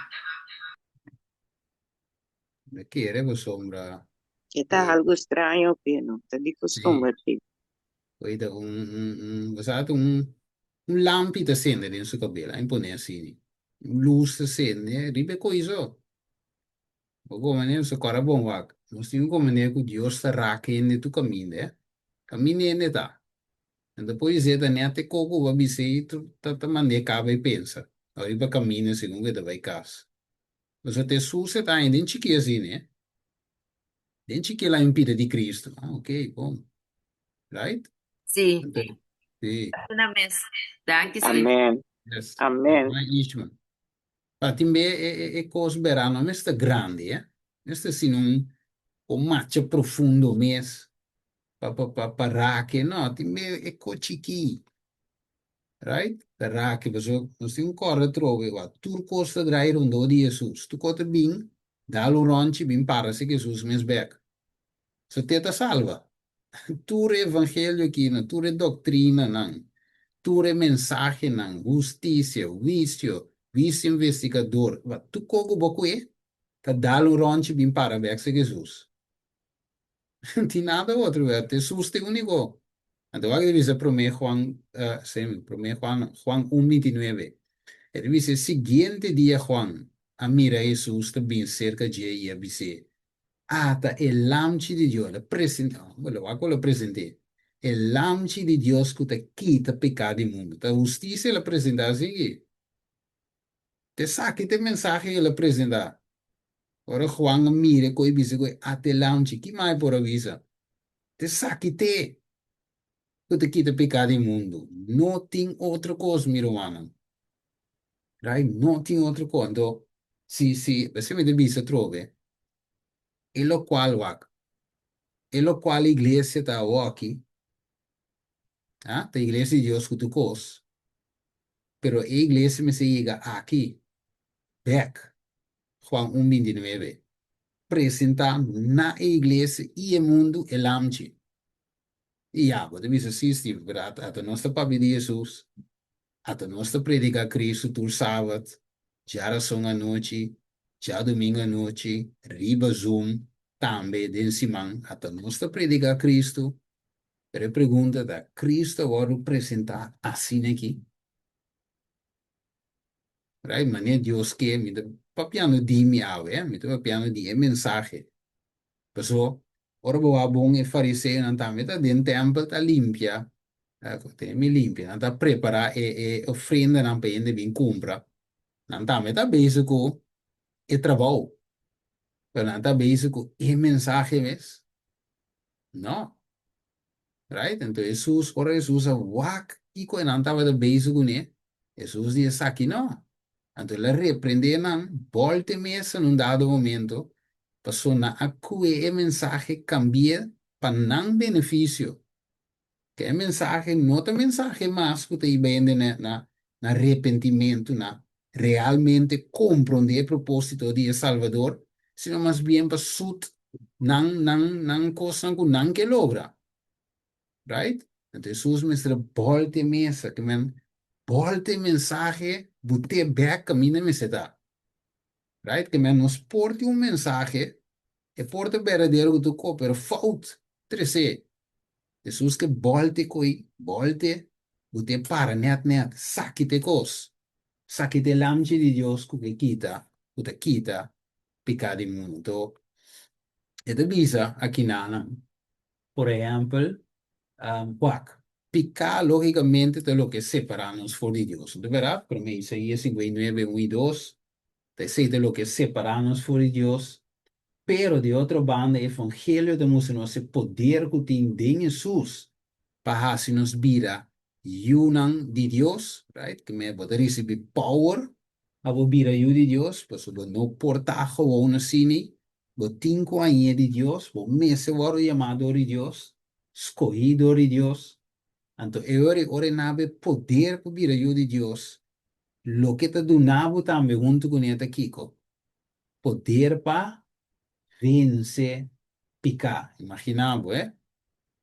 Me quiere, pues sombra. Está algo extraño, pero no te digo Sí. sombra. Oíste, basate un lampi te accende dentro suo cabello, impone assim. Luz te accende, ribe coiso. Come ne so cara bom wak. Non stiamo come ne cu Dio sta rake in tu cammine. Cammine ne ta. E dopo i zeta ne te coco va bisi tu tata mane cava e pensa. Arriva cammine se non vede vai cas. Ma se te su se ta in den chiqui assim, né? Den chiqui la impide di Cristo. Ah, ok, bom. Right? Sí, Então, sì, una vez. Danke, Steve. Amén, yes. amén. Ma Ishman. Infatti, in me è cose verano, ma sta grandi, eh? Questo sì, non un match profondo, mes, pa rake, no, ti me è cocichi, right? Per rake, non si ancora trovi, va, tu costa drai rondo di Jesus, tu costa bin, dallo ronci, bin para se Jesus mes back. So te ta salva. Tu re evangelio aqui, tu re doutrina, não. Tu re mensagem, não. Justiça, vício investigador. Tu cogo boco é? Tá dando um ronche bem para ver se Jesus. Não tem nada outro, te suste único. Então, agora dice promé Juan, promé Juan 1:29. Ele dice, siguiente dia Juan, a mira Jesus também cerca de aí, dice, ata el lamci di Dio, la presenta, quello presente, el lamci di Dios que te quita pecado del mundo. La justicia la presenta así, te saque te mensaje la presenta. Ora Juan mire coi dice coi ate lamci, chi mai por avisa? Te saque te, que te quita pecado del mundo. No tem outra cosa, mi romano. Right? No tem outra cosa. Então, se você me devisa trove, e lo qual wak, e lo qual iglesia ta aqui, ah, a iglesia de Dios que tu cos, pero a iglesia me se llega aquí, back, Juan 1:29, presentando na iglesia e o mundo el amchi. E já, você me assiste, verdade? A nossa papi de Jesus, a nossa predica Cristo, tu sábado, já são a noite, já domingo à noite, riba Zoom, também, den Simão, a nossa predica Cristo, pero a pergunta da Cristo agora apresentar assim aqui. Right? Mane Dios que mi te papiano di mi ave, mi te papiano di e mensaje. Perso, ora bo abong e fariseo non ta meta den tempel ta limpia. Ecco, te mi limpia, non ta prepara e offrenda non pende bin compra. Non ta meta basico e trabalho. Pero non ta basico e mensaje ves? No, right? Entonces Jesús, ora Jesús a wak, iko e non ta meta basico ne. Jesús dice aquí no. Entonces le reprendieron, volte mesa en un dado momento, pasó a que el mensaje cambie para non beneficio. Que el mensaje no es mensaje más que te vende na arrepentimiento, na realmente comprender el propósito de El Salvador, sino más bien para sut nan cosa que nan que logra, right? Entonces Jesús me dice, volte mesa, que men, volte mensaje, bute back, camina me se da. Right? Que men nos porte um mensagem e porte verdadeiro que tu co, pero fout. Trece. Jesus que volte coi, volte, bute para net, saque te cos. Saque te lamci di Dios que quita pecado mundo. E te visa aqui nana, por exemplo, quack. Picar logicamente de lo que separamos for de Dios. De verdad, pero me dice Isaías 59, 1 y 2, te dice de lo que separamos for de Dios. Pero de outra banda, o evangelho demonstra nosso poder que tem em Jesus para se nos vira unan de Deus, right? Que me pode receber power a vira de Deus, para so não portar gewoon assim, bo tinco aí de Deus, bo mese waro chamado de Deus, escolhido de Deus. Então, ore nabe poder para vira de Deus. Lo que te donava também junto com ele Kiko. Poder para vence picar. Imaginamos, ¿eh?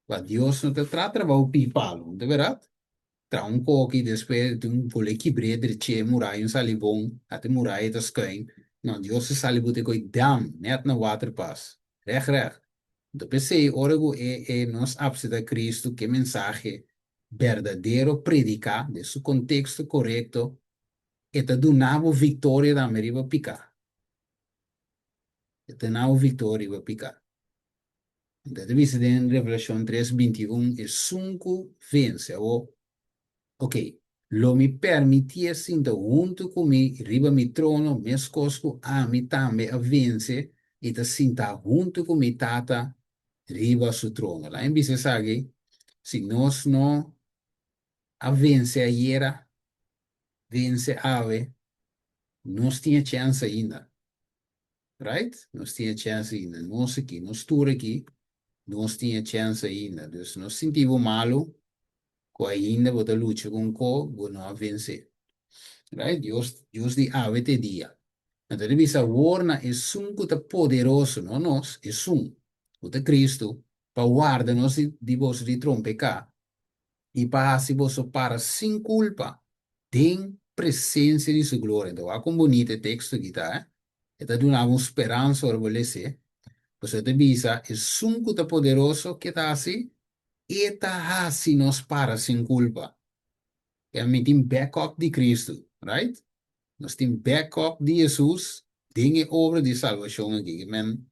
Mas Dios no te trata para pipalo, de verdad. tra un coque, después de un coleque breder, che murai un salibon, até murai tas skuin. Nou, Dios se salibute koi dam, net na waterpas. Recht. Então, pensei, orego nos absida Cristo, que mensagem verdadeiro predicar, de seu contexto correto, e te donava vitória da Meriva picar. E te donava vitória para picar. Então, viste em Revelação 3:21, e sunco vence, ou ok, lo mi permitia sinto junto comigo, riba mi trono, mes cosco a mi tambe a vence, e ta sinta junto com mi tata, riba su trono. Lá em Bisa sabe, se nós não a vence a iera, vence ave, nós tinha chance ainda, right? Nós tinha chance ainda. Nós aqui, nós tour aqui, nós tinha chance ainda. Dus nós sentimos malo, com ainda, bota luta com co, não a vencer. Right? Dios di ave te dia. Então, bisa warna é sunco ta poderoso, não nós, é sun, o ta Cristo, para guarda-nos de vos de trompe cá, e para se vos para sem culpa, tem presença de sua glória. Então, há como bonito texto aqui, tá? Está dando uma esperança para você. Você te bisa, é sunco ta poderoso que tá assim, e tá assim nos para sem culpa. É a tem backup de Cristo, right? Nós temos backup de Jesus, dinge obra de salvação aqui. Men,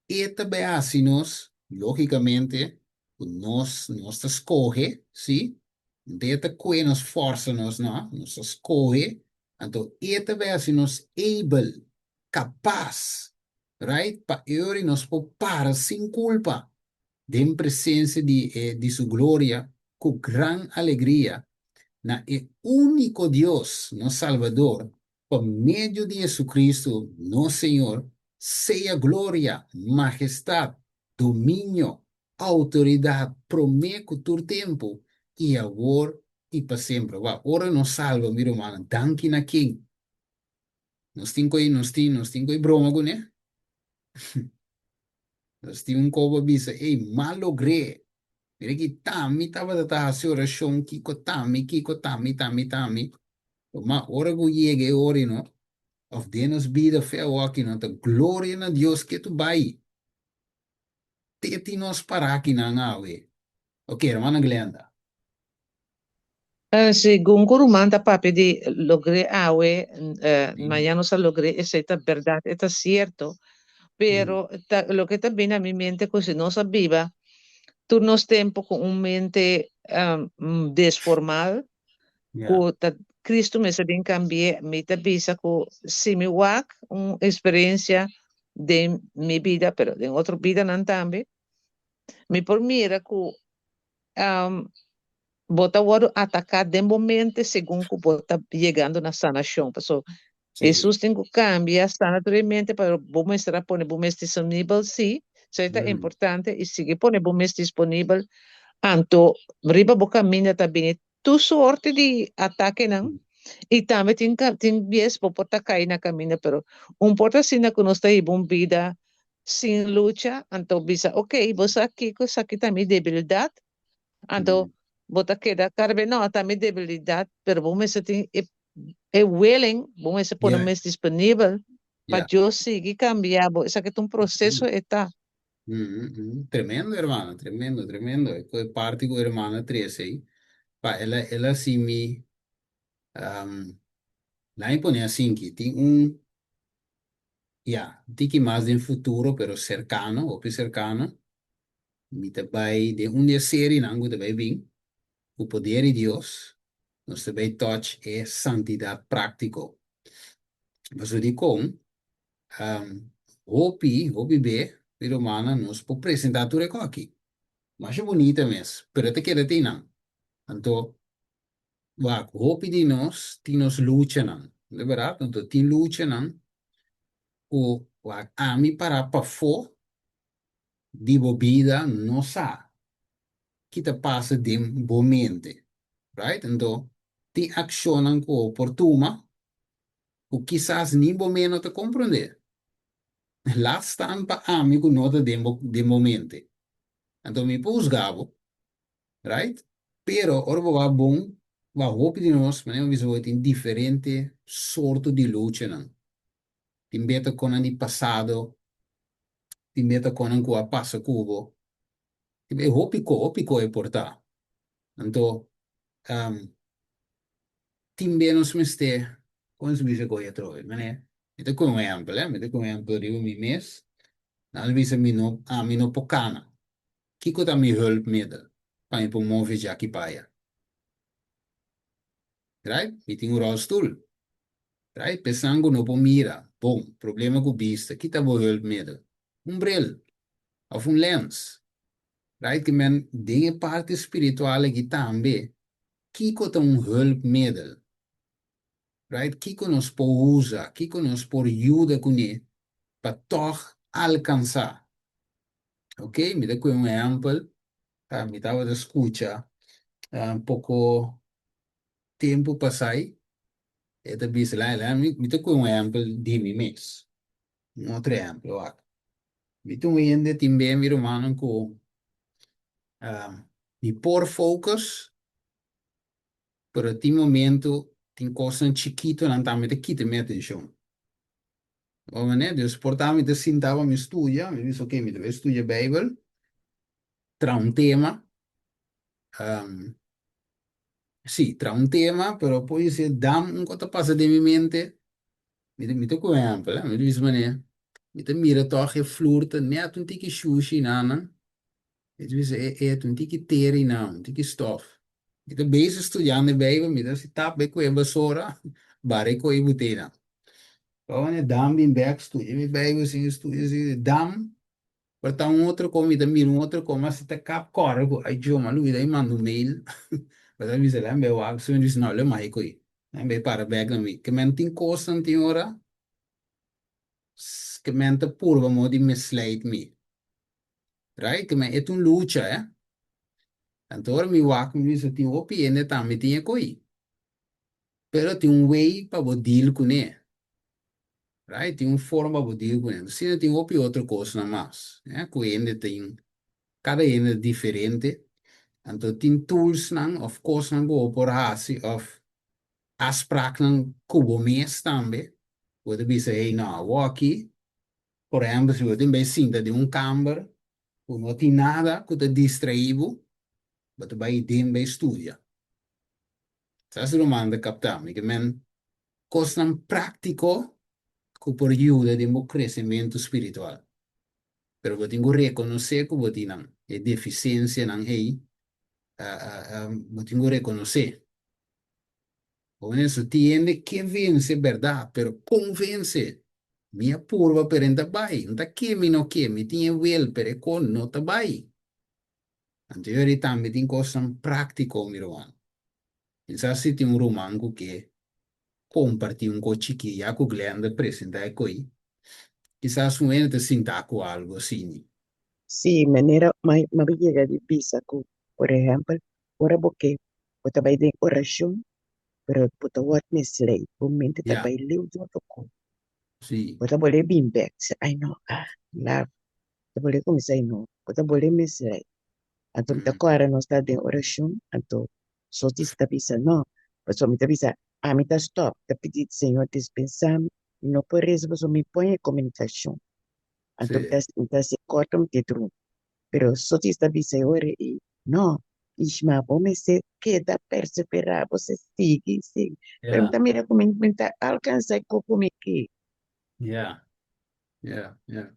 e também assim nós, logicamente, nós escolhe, sim? Deta que nos força nós, não? Nós escolhe. Então, e também assim nós able, capaz, right? Para eu nos para sem culpa, de presença de sua glória, com grande alegria na el único Dios, no Salvador, por medio de Jesucristo, no Señor, sea gloria, majestad, dominio, autoridad, promeco tu tiempo, y ahora y para siempre. Va, ahora nos salva, mi hermano, danke na King. Nos tengo y broma con él. Nos tengo un cobo bisa, mal logré. Mira que tami, tava da ta se oração, kiko tami. Ma ora go llegue ori no, of denos vida fe waki no, ta gloria na Dios que tu bai. Teti nos paraki na ngawe. Ok, hermana Glenda. Según Gurumanta papi di logré awe, Sim. mañana no logré, es esta verdad, es cierto, Hum, pero lo que también a mi mente, que si no sabía, turnos tiempo con un mente desformal, yeah. que Cristo me sabe cambiar, me visa que si me wak, una experiencia de mi vida, pero de otra vida no también, me por mira que bota o atacar de momento según que bota llegando na sanação. Pessoal, Sim. Jesus tem que cambiar sanatoriamente para vou mostrar pôr bom disponível, sim, isso é Hum, importante e seguir pôr bom disponível. Anto, riba bo caminha também tu sorte de ataque não hum, e também tem vies por porta cair na caminha, pero um porta assim na que nós está aí bom vida sem luta, anto bisa, ok, você aqui também debilidade. Então, hum, bota queda carbe não, também debilidade, pero vamos se tem é willing, vamos se pôr yeah. mais disponível para Yeah. eu seguir cambiar, isso aqui é um processo Hum, está. Tremendo, hermana, tremendo. É parte com a hermana Teresa aí. Pa, ela assim me, lá impõe assim que tem yeah, tem que mais em futuro, pero cercano, ou più cercano. Mi te vai de un dia seri nangu te vai vir, o poder de Deus, nos te vai touch é santidade prático. Mas eu digo, hopi be, pero mana nos po apresentar tudo aqui. Mas é bonita mesmo, pero te queda te não. Então, va, hopi de nós, ti nos luta não. De verdade, então ti luta não, o a mi para pa fo, di vida, não sa. Que te passa de momento, right? Então, te accionam com oportuna, o quizás nem momento te compreender. Lá estão para amigo nota de momento. Então, me pusgavo, right? Pero, ora vai bom, Waar hoop je nos, mané, we zo in diferente soorten de lucha nan. Tim beta con di pasado, tim beta con qua passa cubo. Tim e hopi ko e porta. Anto, tim be nos meste, con su vise ko e trove, mané. Mete con un esempio, mete con un esempio di mi mes. Dan vise mi no pocana. Kiko da mi hulpmiddel. Kan je på movi jaki paia. Right? Mi tinha un rolstoel. Right? Pesango no po mira. Bom, problema com vista. Kita bo hulpmiddel. Um bril. Of um lens. Right? Que men dingen parte spirituele que também. Kiko tem um hulpmiddel. Right? Kiko nos po usa. Kiko nos por ajuda com ele. Para toch alcançar. Ok? Me dá um exemplo. Me estava a escutar um pouco tempo passai. Ito bis lá, mito com um exemplo de mim mesmo. Um outro exemplo, ó. Mito um ende também mi romano com mi por focus, pero ti momento tem coisa chiquito não tá me te quita minha atenção. O né, Deus portava me te sentava me estudia, me disse ok, me deve estudar Bible, tra um tema, sì, tra un tema, però poi se dam un cosa passa di mia mente, mi te com exemplo, mi dice mané, mi te mira toch je vloert, net een tikje sushi na. Het is een tikje teri na, een tikje stof. Ik ben bezig studiando bij me, dat is tap bij koe basora, bare koe butena. Gewoon een dam bin back studio, me bij we zien studio, zie dam, maar dan outro comida, mir um outro como se te cap corre, ai jo malu, daí manda um mail, mas aí você lembra o algo, você diz não, le mai koe. Lembra para back na mi, que men tin costa tin ora, que men te purva mo di misleid me. Right? Que men é um lucha, Então, mi wak mi so ti opi ene tam tinha koi. Pero tem um way para bo deal com ele. Right? Tem uma forma para deal com ele. Se tem opi outra coisa na mais. Com ele tem cada ene diferente. Então tem tools nan of course nan go por hasi of afspraak nan kubo mes também. Pode dizer, hey, não, vou aqui. Por exemplo, se eu tenho cinta de um camber, não tem nada que te distraiu, mas tu vai dentro vai estudar. Essa é uma manda captar, que men coisas prático que por ajuda de meu crescimento espiritual. Pero eu tenho que reconhecer que eu tenho deficiência não é, eu tenho que reconhecer. Com isso, tiende que vence, verdade, pero convence. Minha purva perenta bai, não tá que me não que me tinha wel, pero con não tá bai. Então, eu também tenho coisas prático, meu irmão. Então, se tem um romango que compartilha um cochique, já que o Glenda apresenta aí, quizás um ente sinta com algo assim. Sí, manera más llega de visa, por ejemplo, ahora porque puta vai de oração, pero puta what mislay, por mente tá Yeah, vai leu de outro co. sim, Puta boleh bimbek, ai no, love, puta boleh começar ai no, puta boleh mislay. Anto mita uhum, ko ara no está de oração, anto so ti está bisa no, pues so mita bisa, mita stop, te pedir Senhor dispensar, no por isso você me põe em comunicação. Anto sim, mita se corta mita drum. Pero sotista bisayore e no, Ishma, você queda perseverar, você sigue, sigue. Pero yeah, também como mental alcança como que. yeah, yeah, yeah.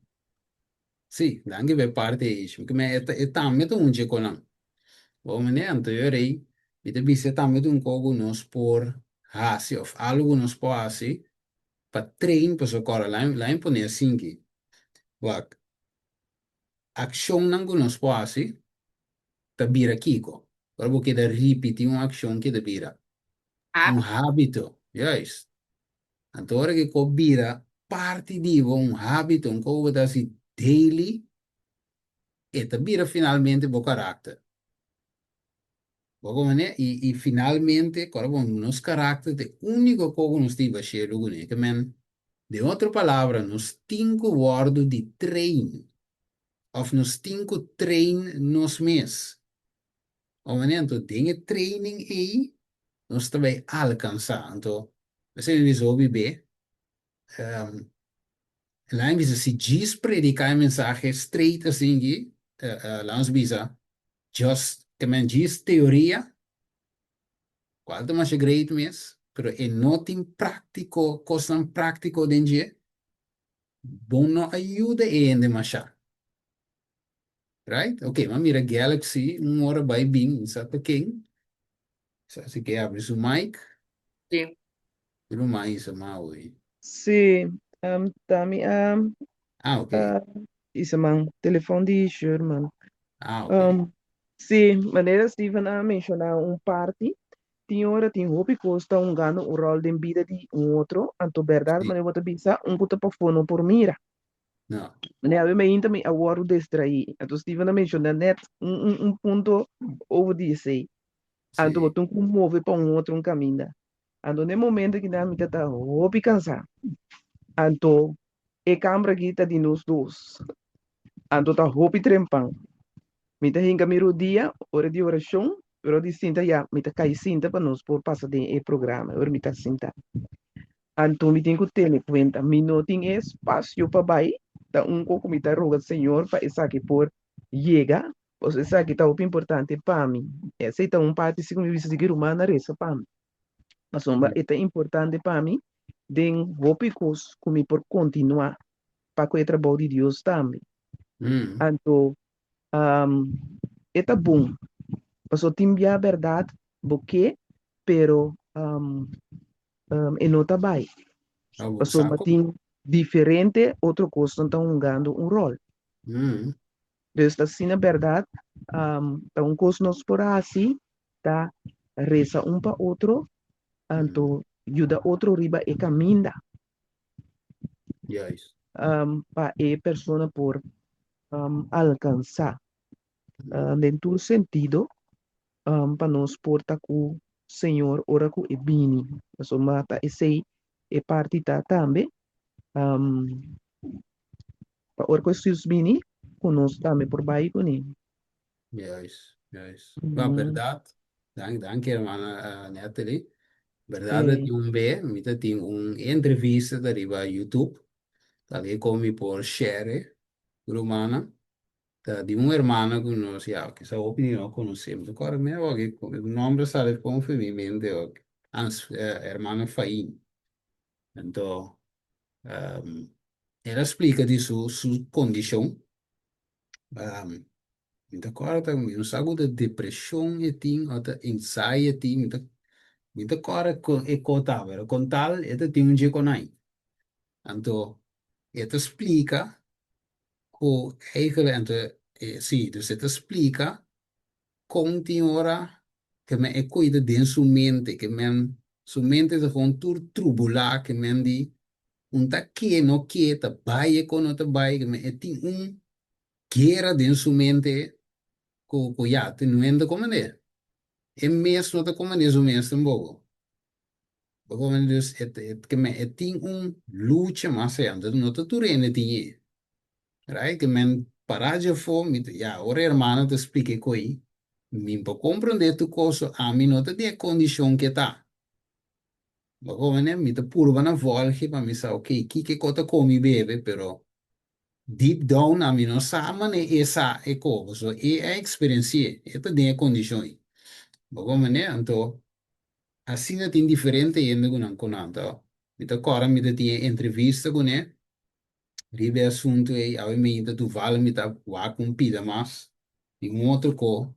Sì, anche per parte dici, che me è tamme un c'è con un. O me ne anteriori, mi devi se tamme un cogo no spor hasi of algo no spor hasi, pa train pa so cora la impone singi. Wak, action nango no spor hasi, ta bira kiko. Proprio che da ripeti un'action che da bira. Un Hábito. habito, yes. Antore che co bira parti di un habito, un cogo da si daily, e ta bira finalmente bo carattere. Bogomane, e finalmente, agora nos carácter de único como nos tive cheio né? Que men, de outra palavra, nos cinco wordo de trein, of nos cinco train nos mes. O momento, dinge training aí, nós também alcançar. Então, você me diz, bebê, lá em vez se diz predicar a mensagem straight assim, lá nos bisa, just, que men diz teoria, qual é mais great mesmo, pero é nothing prático, coisa prático dentro de, bom não ajuda ainda mais. Right? Ok, mas mira Galaxy, hora vai bem, sabe quem? Se quer abrir seu mic, Sí. tudo mais, mal. Sí, Tami, Ah, ok. ah, isa man, telefone de Sherman. Ah, ok. Sí, maneira Steven a mencionar party, tem hora tem roupa custa gano o rol de vida de outro, anto verdade, Sim. mas eu vou te bisa, puta por fono por mira. Não. Né, eu me ainda me award distrair. Anto Steven a mencionar net ponto over disse, anto Sim. botum com move para outro caminho. Anto no momento que na mitad tá roupa cansar, anto e câmera aqui tá de nós dois, anto tá roupa trempang. Mita hinga miro dia, hora de oração, pero distinta ya, mita cai sinta para nós por passar de programa, hora mita sinta. Anto mi tenho que ter conta, mi não tem espaço para vai, tá pouco mita roga Senhor para essa que por chega, pois essa que tá o importante para mim. Essa é parte se como visa seguir humana resa para mim. Mas uma é importante para mim, den hopicos como por continuar para que o trabalho de Deus também. Anto, um, é bom. Pasó timbia verdad, porque, pero e nota bai. Ah, o Pasó saco. matin diferente, outro costo estão jogando rol. Desde assim, na verdade, tá costo nos por assim, tá reza para outro, anto ajuda outro riba e caminha, Yes. para e persona por alcançar. Dentro sentido, para nós porta com Senhor ora com e bini. So mata esse e parte tá também um, para ora com esses bini conosco também por baixo com ele. Yes. Yes. Well, Uhum. verdade. Danke, hermana Natalie. Verdade, Sim. tem B, mita tem entrevista da riba YouTube. Ali come por share, rumana. De uma hermana que nós, já, que essa opinião conhecemos. Agora, meu, o nome sabe como foi minha mente, hermana Fain. Então, ela explica de sua condição. Um, muita coisa, eu sabe da depressão e tem, outra anxiety, muita coisa é contável. Contar, é tem um dia com aí. Então, ela explica, o, eigenlijk, sim, dus ela explica continua que me e cuida de su mente, que men su mente se gewoon turbulent, que men di un ta que no quieta, vaya con otra vaya, que me e tin un guerra de su mente, ko ya, te nuendo como ne. E mes no te como ne su mes tampoco. Como dus que me e tin un lucha más allá, no te turene ti, right? Que men paraje fo, ya, ora hermano te explique coi. Mi può comprendere tu cosa a mi nota di condizione che ta. Ma come ne mi te pure una volta ma mi sa ok, chi che cosa come beve però deep down a mi non sa ma ne e sa e cosa e è esperienze e te di condizioni. Ma come ne anto assina ti indifferente e non con anto. Mi te ancora mi te ti intervista con ne ribe assunto e avevamente tu vale mi ta qua con pida mas di un altro co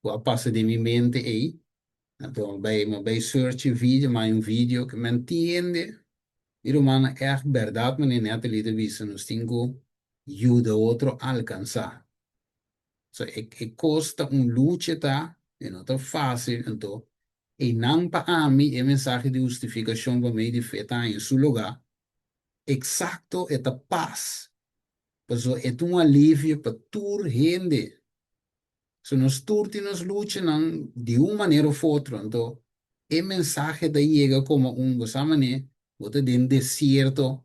qua passa di mi mente e então, bij search een video, maar een video que me entiende. Pero, man, é verdade, mas nem a televisão nos tenho ajuda outro a alcançar. So, custa lucha, tá? E não tá fácil, então. E não para a mim, é mensagem de justificação para mim de fé, tá em seu lugar. Exacto, é a paz. Então, é um alívio para toda gente. Se nós todos nos lutam de uma maneira ou outra, então, o mensagem daí chega como dessa maneira, você tem deserto,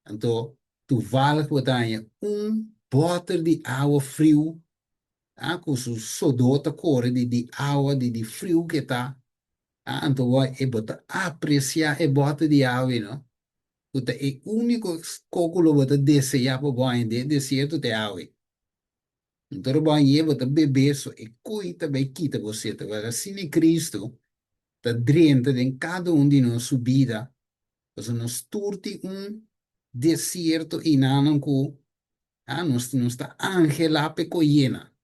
então, tu vai botar bota de água frio, com o sodota corre de água, de frio que tá, Então, vai bota apreciar e bota de ave, não? Puta, é o único cálculo bota desejar para bom de deserto de ave. Então, bom, e bota beber só e cuida bem quita você, tá? Assim é Cristo, tá dentro de cada um de nós subida, você nos turte deserto e não com, nos está angela pecoyena,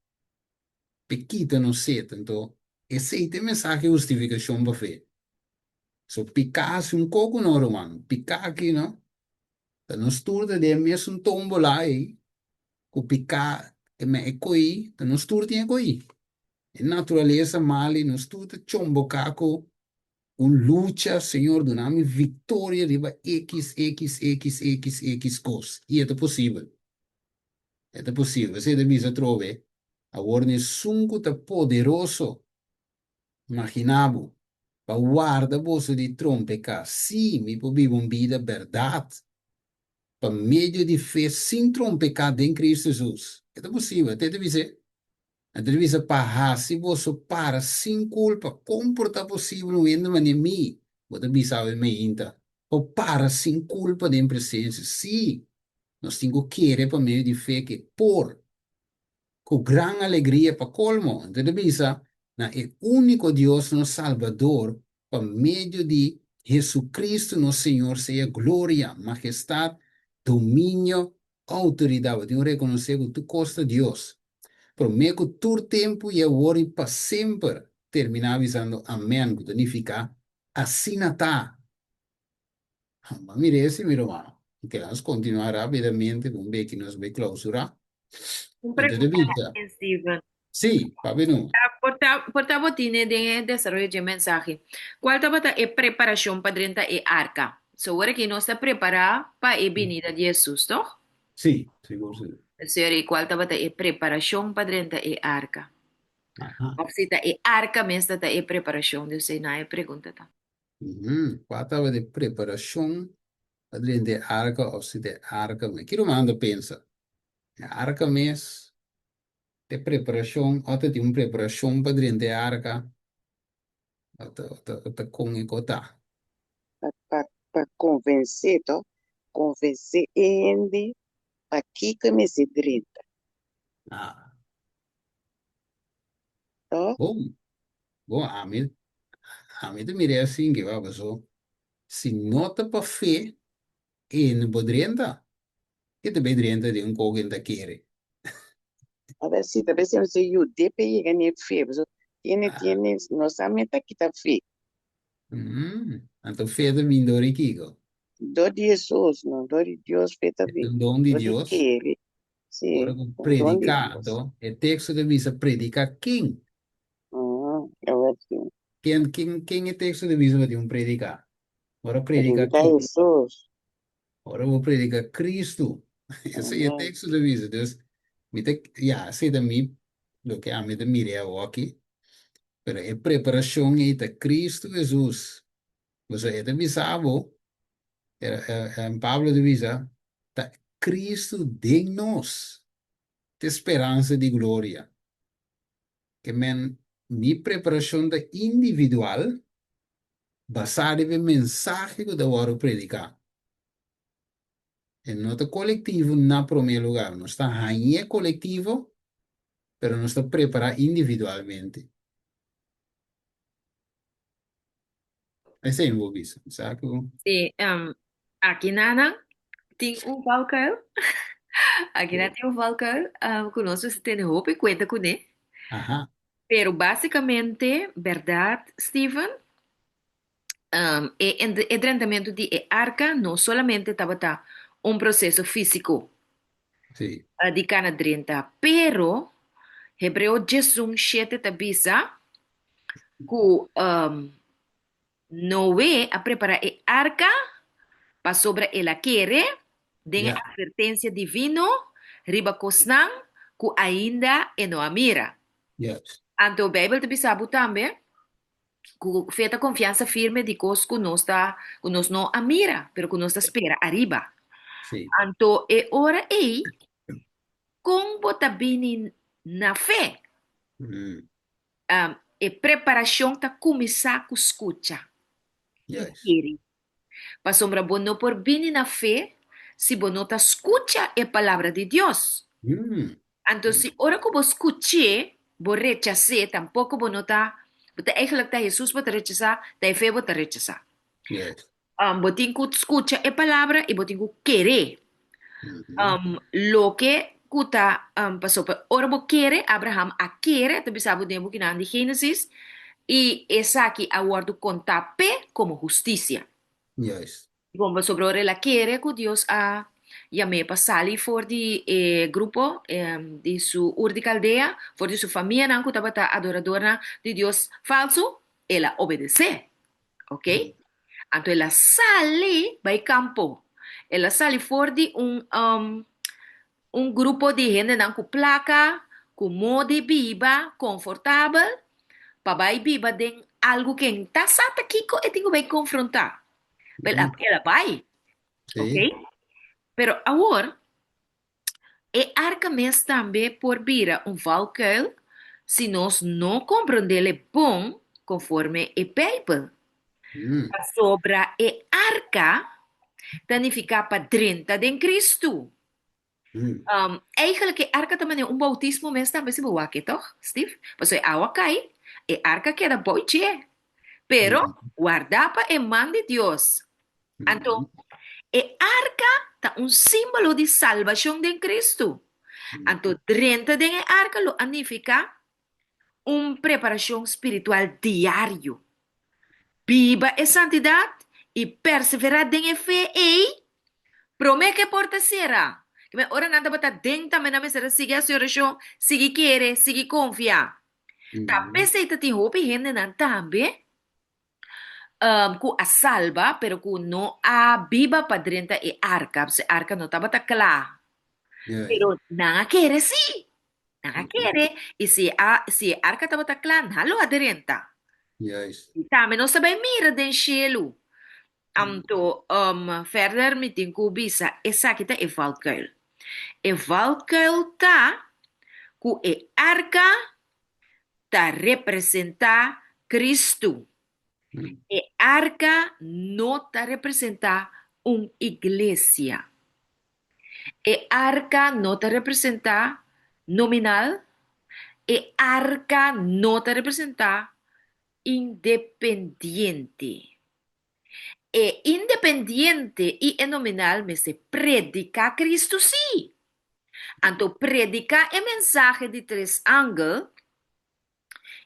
pequita no set, então, esse é o mensagem de justificação para fé. So, picasse coco no romano, picar aqui, não? Tá nos turta de mesmo tombo lá aí, com picar, que me é coi, tá nos turta é coi. A natureza mali nos turta chombo caco, lucha, Senhor, do nome vitória, riba x cos. E é possível, você deve trovar. A ordem sunco tá poderoso, imaginavo, para guarda bolsa de trompe cá, sim, me vive uma vida verdade. Por meio de fé sem pecado em Cristo Jesus. É possível, até deve ser. A entrevista para se você para sem culpa, como é possível no endo de mim? Você deve saber me ainda. Ou para sem culpa de presença. Sim, nós temos que querer por meio de fé que por com gran alegria para colmo. Então, deve ser, é o único Deus, nosso Salvador, por meio de Jesucristo, nosso Senhor, seja glória, majestade, domínio, autoridade. Tenho que reconhecer que tu costa Deus. Por meio que tu tempo e agora para sempre terminar avisando amém, que significa assim está. Mire esse, meu irmão. Que nós continuar rapidamente com o que nos vai clausurar. Uma Então, pergunta, deve Steven. sim, Papi, no. Por botine de desarrollo de mensaje. ¿Cuál estaba la preparación para dentro el arca? So, ahora que no está preparada para la venida de Jesús, ¿no? Sì, sicuro. Señor, ¿cuál estaba la preparación para dentro el arca? Ajá. O si está el arca, me está la preparación. Yo sé, nadie pregunta. Qua stava di preparazione, di arca o si di arca, ma chi domanda pensa? Arca mes, di preparazione, o di un preparazione per di arca, o con i cota. Para convencer, tó, convencer ele para que me se drenta, Ah, tó. bom, bom, a me mi re assim che va, so, si nota pa fe, e ne podrienta, che te bedrienta di un cogen da chiere. A ver si tal vez se me yo de pegar en el fe, so, Ah, tiene, no sabe que está fe. anto fe da vindore chico. Do de Jesus, não, do de Deus fe È também. un don di Do de Dios. querer, Ora sim, con um dom de Deus. predicato, il testo divisa predica chi? É verdade. Chi è il testo divisa di un predica? Ora predica Predicar chi? Jesus. Ora vuoi predica Cristo. Ese è il Amém. testo divisa. Entonces, ya, se da mi, lo que a mí te mire a aquí, pero es preparación de Cristo Jesús. O sea, es visavo, en Pablo divisa, ta Cristo de nos, de esperanza de gloria. Que mi preparación de individual, basada en el mensaje que debo predicar. En nuestro colectivo, no primer lugar, no está ahí colectivo, pero no está preparado individualmente. Ese es el visto, ¿sabes? Sí, aquí nada, tengo un valkuil. Aqui na tem um valkuil, conosco se tem roupa e cuenta com ele. Ajá, Pero basicamente, verdade, Steven, o tratamento de arca não solamente estava um processo físico sí, de cana 30, pero Hebreu 17 tabisa que Noé a preparar a arca para sobre ela querer, tem a ya, advertência divino, riba cosnan, que ainda e não a mira. yes, Ante o Bible tabisa também, com feita confiança firme de coisas que nós não admira, pero que nós espera arriba. sí, Anto é hora aí, com bota bem na fé, mm, é preparação tá começar com escuta. Yes. Querer. Para sombra bono por bem na fé, se bono tá escuta a palavra de Deus. Mm. Então, se ora que você escute, você rechaçar, tampouco bono tá, você eigenlijk tá Jesus você rechazar, tá fé você rechazar. Yes. Você tem que escutar a palavra e você tem que querer. Mhm. Lo que kuta pasó por ora bo quiere Abraham a quiere te bisabo de bu de Génesis y esa aquí aguardo conta P como justicia. Yes. Como sobre ora la quiere que Dios a llamé para salir for di grupo de su urdi caldea, for de su familia nan kuta bata adoradora de Dios falso, ella obedece, ¿ok? Entonces ella sale by campo. Ella sale for di un grupo de gente não com placa, com modo viva, confortável, para vai viva de algo que está sata aqui e tem que confrontar. Mm. Ela vai, Sí. ok? Pero agora, é arca mes também por vira um valkuil, se nós não compreendele bom, conforme a Bíblia. Mm. Sobra é arca, significa para dentro de Cristo. Mm. Eigenlijk é arca também um bautismo mesmo também se boa aqui, toch, Steve? Você água cai, é arca que era boiche, pero Mhm. guardapa é mão de Deus. Então, Mhm. é arca tá um símbolo de salvação de Cristo. Então, dentro de arca lo significa preparação espiritual diário. Viva a santidade e perseverar em fé e promete que porta será. Que me ora nada bata dentro me na me será sigue a oração, sigue quiere, sigue confia. Tapi Mhm. sa itati hopi gente nan tambe ku a salva pero ku no a viva padrenta e arca, se arca no taba ta kla. Yes. Pero nanga quiere sí. Nanga Mhm. quiere y si arca taba ta kla nalo aderenta. Yes. Tame no sabay mira den cielo. Amto verder mit den kubisa esa kita e valkuil. E valkuil ta ku e arca ta representa Cristo. Mm. E arca no ta representa una iglesia. E arca no te representa nominal. E arca no te representa independiente. E independiente y en nominal me se predica Cristo sí. Anto predica el mensaje de tres ángeles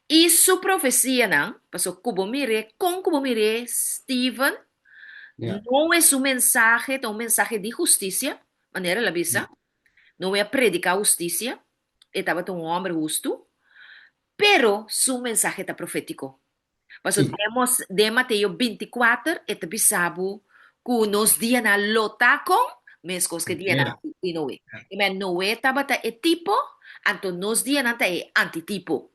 y su profecía, ¿no? Pasó como mire, Stephen, Yeah. no es un mensaje de justicia, manera la visa, no voy a predicar justicia, estaba un hombre justo, pero su mensaje está profético. Pasó Sí. tenemos de Mateo 24, este bisabo, que nos días na lota con, mescos que días Era. y Noé. Y me Noé estaba el tipo, anto nos días na antitipo.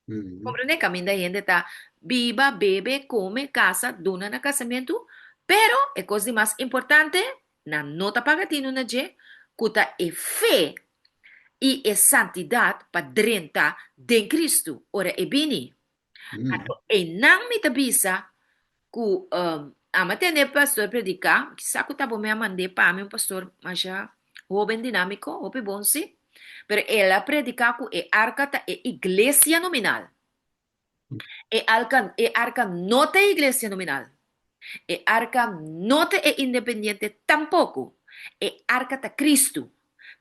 Mhm. Comprende? Camino de gente está viva, bebe, come, casa, dona na casamento, pero é cosa mais importante, na nota pagatina na je, kuta é fé e é santidade para dentro de Cristo. Ora, é bini. Mm. E não me tabisa ku amatene pastor predicar, que saco tá bom me mandei para mim um pastor mas já jovem dinâmico, hope bom sim, pero ela predicar ku é arca é igreja nominal. E arca no te iglesia nominal. E arca no te es independiente tampoco. E arca ta Cristo.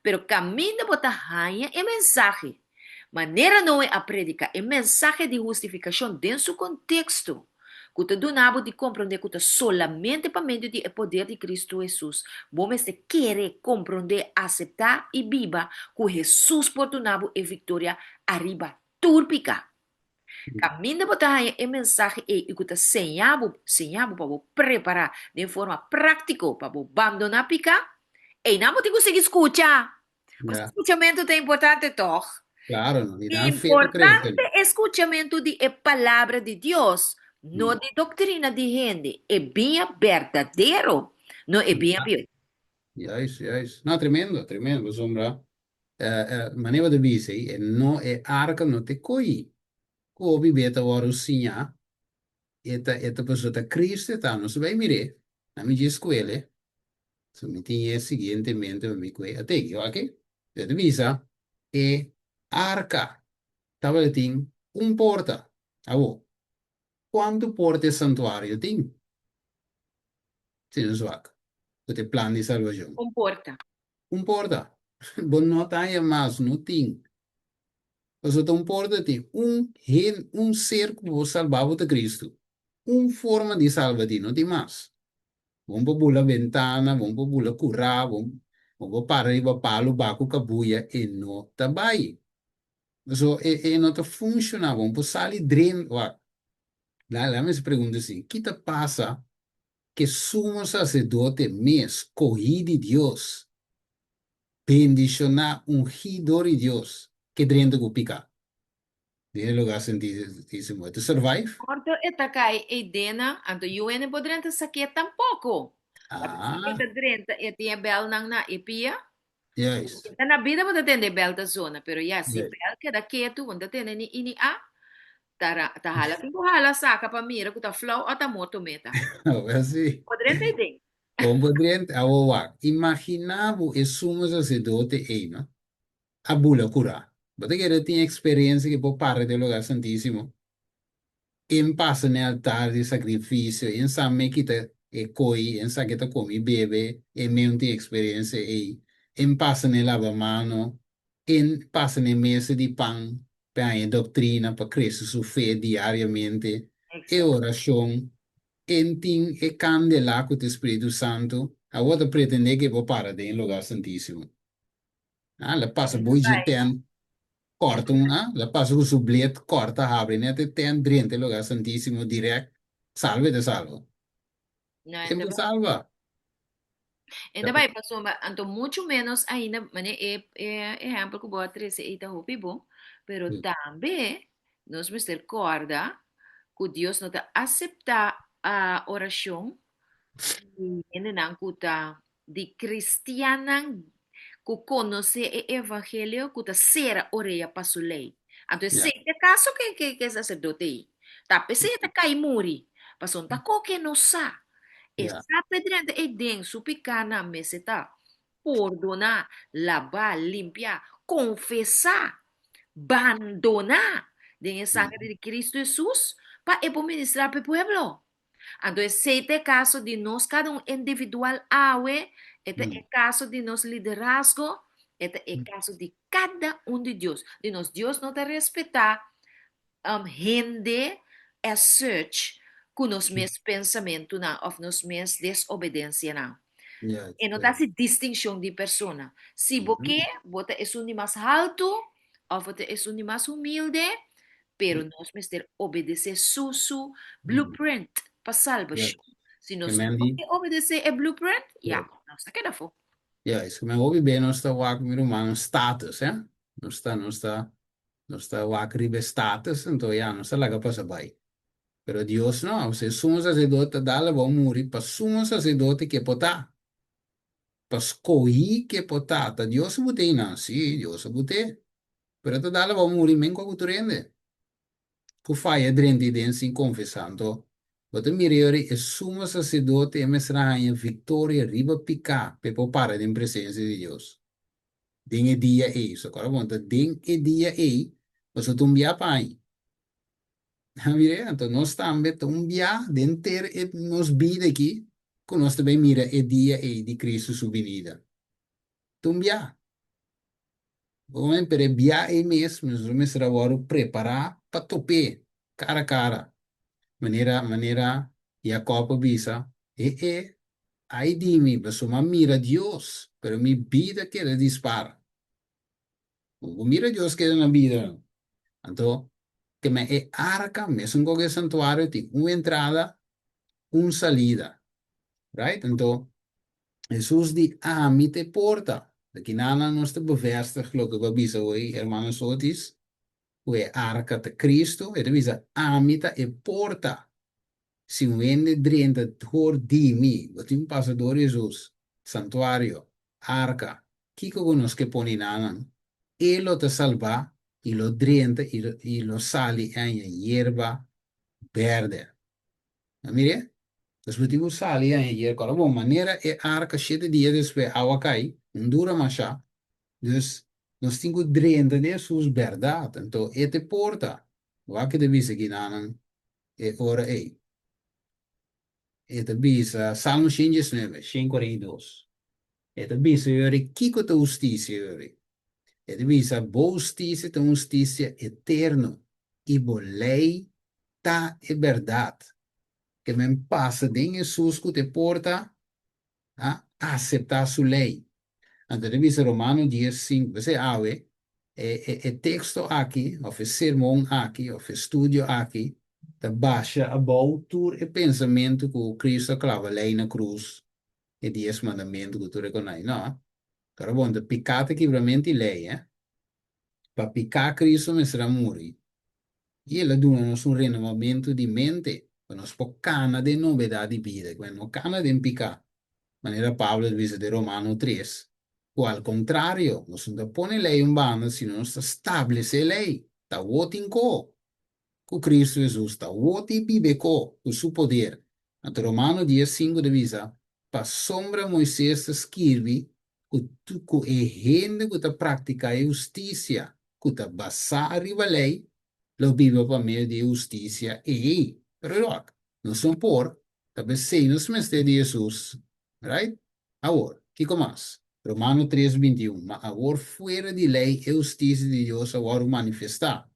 Pero camino bota haya el mensaje. Manera no es a predicar el mensaje de justificación en su contexto. Que te donabo de comprender que solamente para medio del poder de Cristo Jesús. Vos se quiere comprender, aceptar y viva que Jesús por tu nabo es victoria arriba turpica. Caminho botar o mensagem e escuta senhabo para preparar de forma prática para abandonar picar e não te conseguir escutar. O Yeah. escutamento é importante, toch? Claro, no, ni dan fe para Importante creer. escutamento de palavra de Deus, não Mm. de doutrina de gente. É bem verdadeiro, não é bem Ah, bem. yes, yes. No, tremendo, tremendo, sombra. Maneva de bise, e no e arca no te coi. Kobe beta waru sinya, eta pessoa ta Cristo, tá, não se vai mire, na minha escola, se me tinha seguintemente, me que até aqui, ok? De visa, e arca, tava tem porta, avo, quanto porta é santuário tem? Se não suaca, o te plano de salvação. Comporta. Porta, bom não tá aí mais, não tem. Você tem porta, tem ser que vos salvava de Cristo. Forma de salvar, não tem mais. Vamos pula ventana, vamos pula currar, vamos para riba palo baco cabuia e não tá bem. So, não tá funcionando, vamos sair dentro. Lá me se pergunta assim, que te passa que sumo sacerdote me escolhi de Deus, bendicionar ungidor de Deus, que dentro do picar. De lugar sentido, to survive? Corto eta kai edena, anto UN podrenta sakit tampoco. Tapi Ah, ita drenta etia bel nang na ipia. yes. Ita na vida mo tende bel ta zona, pero ya si Yes. bel que da ketu, wanda tende ni ini a, tahala pingo hala saka pa mira kuta flow ata moto meta. Assim, Podrenta ide. como poderia, imaginava o sumo sacerdote aí, não? A bula curar. Você que ele tinha experiência que por parte do lugar santíssimo, em passa no altar de sacrifício, em sabe que tá e coi, em sabe que tá come bebe, em mesmo tem experiência aí, em passa no lava-mano, em passa na mesa de pão, para a doutrina, para crescer sua fé diariamente, e Exacto. oração, em tem e candelar com o Espírito Santo, a outra pretende que vou parar de em lugar santíssimo. Ah, la passa boi de ten, corta la passa com o sublet, corta, abre, né, te ten, drente, lugar santíssimo, direct, salve de salvo. No, E me salva. ainda vai passou, anto muito menos ainda, mane exemplo que boa 13 eita hopi bom, pero também nos misericórdia que Deus não está aceitar a oração de nang kuta di cristianan que conhece o evangelho que ta sera oreia pasulei. Então, Yeah, se é caso que sacerdote aí, tá pensei tá cai muri, passou tá que não sa. yeah. Essa pedrenda é dentro, supicar na meseta, perdonar, lavar, limpar, confessar, abandonar den sangre de Cristo Jesus para ministrar para o pueblo. Então, esse é caso de nós, cada um individual, este é caso de nós liderazgo, este é caso de cada um de Deus. De nós, Deus não te respeitar, gente é search com nos mesmos pensamentos, ou nos mesmos desobediência, não. Yeah, E não yeah. dá se distinção de pessoa. Se você é um mais alto, ou você é um mais humilde, pero nós temos que obedecer su blueprint para Yeah. salvação. Se nós Amen. não obedecer a blueprint, Yeah. nós está queda fora. Yeah, isso me ouve bem, não está o meu humano status, é? Não está o ribe status, então, já, não está lá que passa bem. Pero Deus não, se sumo sacerdote dá la vão morrer para sumo sacerdote que potar. Para escolher que potar. Tá Deus botei, não, sim, Deus botei. Pero te dá la vão morrer, men com o turende. Que fai adrente den sin confessando. Você mirare é sumo sacerdote e mesra em vitória riba picar, pe popara em presença de Deus. Den e dia e, so agora vonta, den e dia e, você tumbia pai. Mire, então nós também tumbia dentro e nos vida aqui, que nós também mira e dia e de Cristo sua venida. Tumbia. Vamos para bia e mesmo, nós vamos agora preparar para topé, cara a cara. Maneira Jacob avisa, aí dime, mas uma mira Deus, pero mi vida queda dispara. O mira Deus queda na vida. Então, que me é arca, mesmo com o santuário, tem uma entrada, uma saída. Right? Então, Jesus diz, me te porta. Daqui nada nós te bevestig, geloof ik, avisa, oi, hermanos Otis, o é arca de Cristo, ele avisa, me te porta. Se vende drenta por di mi, botin pasador Jesus, santuario, arca, kiko conos que poni nanan, elo te salva, y lo drienta y lo sale en hierba verde. Mire, dus moet je sali en hier kan op maniera e arca 7 dias depois água cai, não dura mais já. Dus nós temos que drenta de sus verdade. Então, e te porta. Waar que de visa aqui nanan e ora e. E te visa Salmo 119, 142. E te visa yori kiko te justiça yori. E te visa bo justiça te justiça eterno. E bo lei ta e verdade. Que me passa de Jesus que te porta a aceitar sua lei. Então, revisa Romano 10:5. Você abre texto aqui, ou sermão aqui, ou estudo aqui, da baixa a tudo e pensamento que o Cristo clava lei na cruz e 10 mandamentos que tu reconhece. Não, cara, bom, de pecado que realmente lei, para picar Cristo me será morrer. E ele dá-nos um renovamento de mente, para nos pôr cana de novidade de vida, quando cana de picar. Maneira Pablo dice de Romano 3, o al contrario, no se pone lei in banda, sino non stablece lei, ta vuoti in co, con Cristo Gesù, ta vuoti vive co, con suo potere. Ante Romano 10:5 divisa, pa sombra Moisés scrivi, cu e gente che ta pratica giustizia, che ta basa arriva lei, lo vive pa meio di giustizia e, però, non sono por, ta besei nos mestre di Jesus, right? Agora, Kiko mais? Romano 3:21. Mas agora, fora de lei e justiça de Deus, agora manifestar.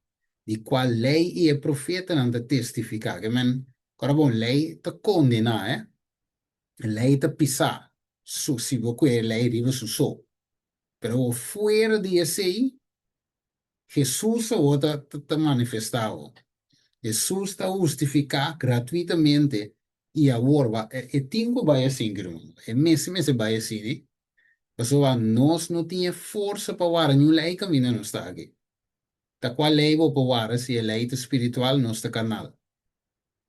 De qual lei e o profeta não te testificar. Que, man, agora, bom, lei te condenar, Lei te pisar. So, se você lei riva su so. Pero fora de esse, Jesus agora te manifestar. Jesus está justificar gratuitamente. E agora, e tingo vai assim, irmão. E mesmo vai assim, pessoal, nós não tinha força para guardar nenhuma lei que ainda não está aqui. Da qual lei vou para guardar se a lei espiritual não está carnal?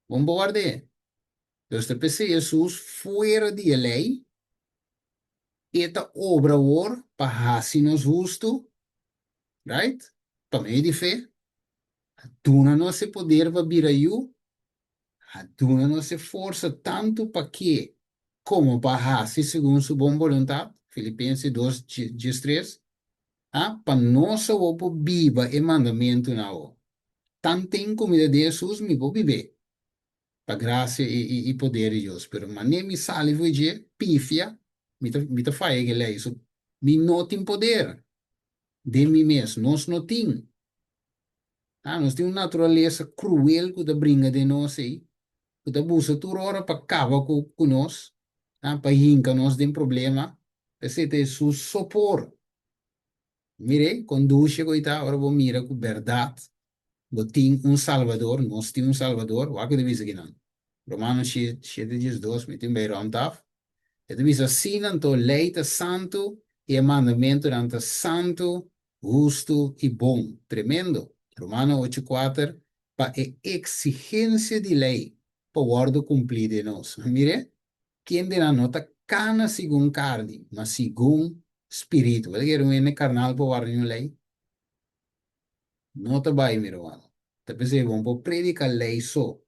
Vamos guardar. Então, se pensei Jesus fora de lei, esta obra or para nos justo, right? Para meio de fé, duna nosso poder para vir aí, duna nossa força tanto para que como para segundo sua boa vontade, Filipenses 2:13. Para nós o viva e mandamento não. Tanto em comida de Jesus me vou viver. Para graça e poder de Deus. Pero mané me sale vou dizer, pifia, me ta faz que é isso. Me não tem poder de mim mesmo. Nós não tem. Nós temos uma natureza cruel que brinca de nós aí. Que busca toda hora para acabar com nós. Para hincar nós de problema. Esse é Jesus sopor. Mire, quando chegou e tá, agora vou mirar com verdade. Tem Salvador, nós temos Salvador, o que devia aqui não. Romanos 7:2, me tem bem rondaf. E devia assim, então, lei é santo e o mandamento é santo, justo e bom. Tremendo. Romanos 8:4, para a exigência de lei, para o guardo cumprir de nós. Mire, quem de não está cana segundo carne, mas segundo espírito. Ele quer um carnal para guardar uma lei. Não está bem, meu irmão. Tapi se vamos predicar lei só,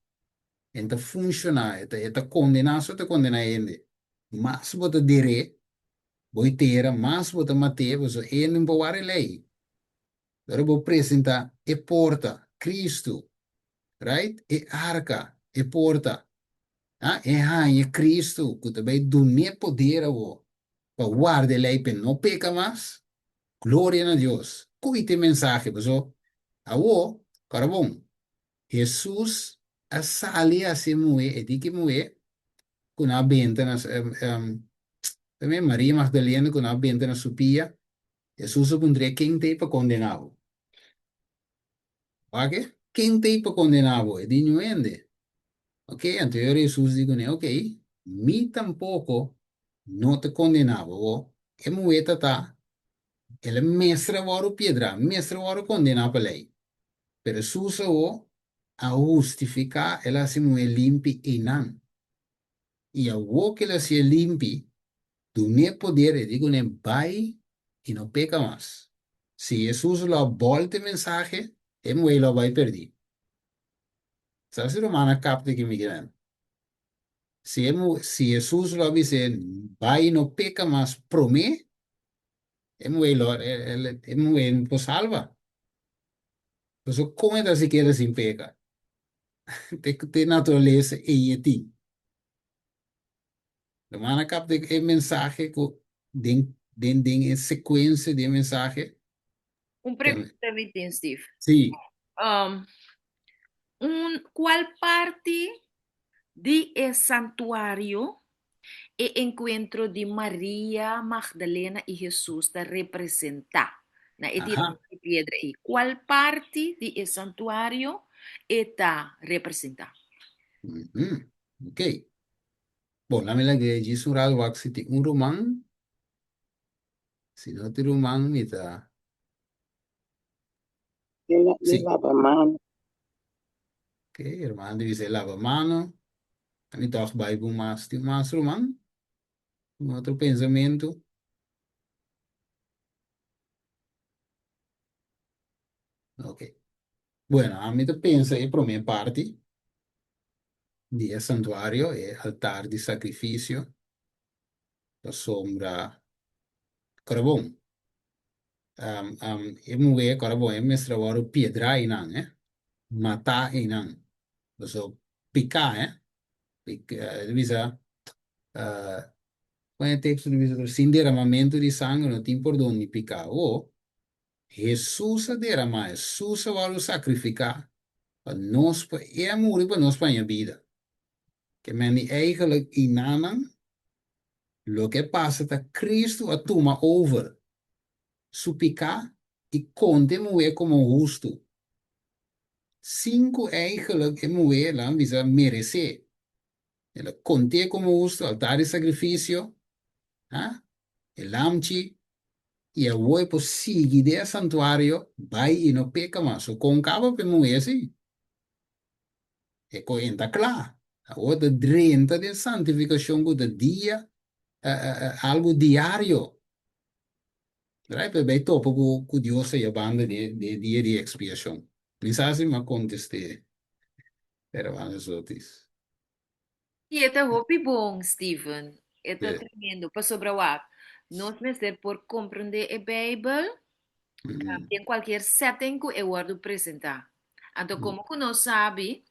então funciona, então condenar só te condenar ele. Mas você dire, boiteira, mas você mate, você ele não pode lei. Agora vou apresentar e porta, Cristo, right? E arca, e porta. E rainha Cristo, que também do ne poder para guardar a lei, para não pecar mais. Glória a Deus. Cuide mensagem, pessoal. Awo, cara bom. Jesus a sali a se moe e di que moe con a benta na também Maria Magdalena com a benta na supia Jesus pondria quem tem para condená-lo. Ok? Quem tem para condená-lo? E di nuende. Ok? Anterior Jesus digo, ok, mi tampoco não te condenava. E moe tá. Ele mestre varo piedra, mestre varo condenar para lei. Pero Jesus a justificar, ela se moe limpi e não. E a que ela se limpi, do ne poder, eu digo, ne vai e não peca mais. Si Jesús lo volta el mensaje, él lo va a perder. ¿Sabes si romana capta que me quedan? Si Jesús lo dice, va y no peca más, promete, él pues salva. Pues ¿cómo es si quieres sin peca? Te naturaleza y ti. Romana capta el mensaje, den secuencia de mensaje. Pregunta, Vitin, Steve. Sí, Um, ¿Cuál parte de el santuario el encuentro de María Magdalena y Jesús te representa? Na ajá. de piedra y ¿cuál parte de el santuario está representa? Ujú. Ok. Bom, la mela que allí surado waxiti un román, si no te román, mita. Le Sí, lava a mão. ok, hermano, dice lava mano. A mí toch bij más román, un otro pensamiento. Ok. Bueno, a mí te piensa, por mi parte, di santuario e altar di sacrificio, la sombra, carbón. E muove carbón, e mestra varo piedra inang, mata inang. So, pica, divisa, quando è texto divisa, sin derramamento di sangue non ti importa di pica. O, Jesus derrama, Jesus varo sacrificar, nos, e amore per nos per vida. Que men eigenlijk inamen, lo que pasa ta Cristo a toma over, su pica, e conde moe como justo. Cinco eigenlijk e moe la visa merece. Ela conte como justo, altar de sacrificio, ¿ah? El amchi, y el huevo sigue de santuario, va y no peca más. O con cabo pe moe así. E coenta clar. O de 30 de santificación de dia, algo diario. Right? Bij topo ku Dios se banda de dia de expiação. Lisasi ma conteste. Pero van esos. Y este hobby bon, Steven. Este Yeah. tremendo. Para sobrewaar. Nos meter por comprender el Bible Mm, en cualquier setting que eu guardo presentar. Então, mm, como que não sabe,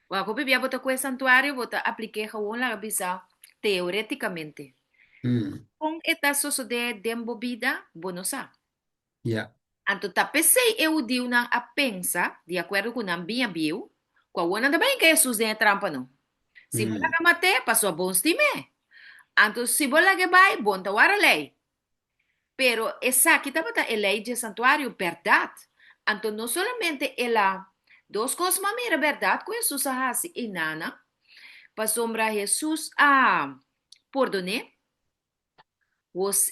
o que eu botar com o santuário, botar apliquei a la visa teoreticamente. mm. Com esta sociedade de embobida, bueno sabe. Yeah. Então, tapecei eu digo na a pensa, de acordo com a minha bio, com a outra também que Jesus tem trampa não. Se você Mm, mate, passou a bom estime. Então, se você vai, bom tá a lei. Pero esa aquí está el ley de santuario, verdad. Entonces, no solamente ela, dos cosas más, mira, verdad, que Jesús hace y nana, para sombra Jesús a perdoné,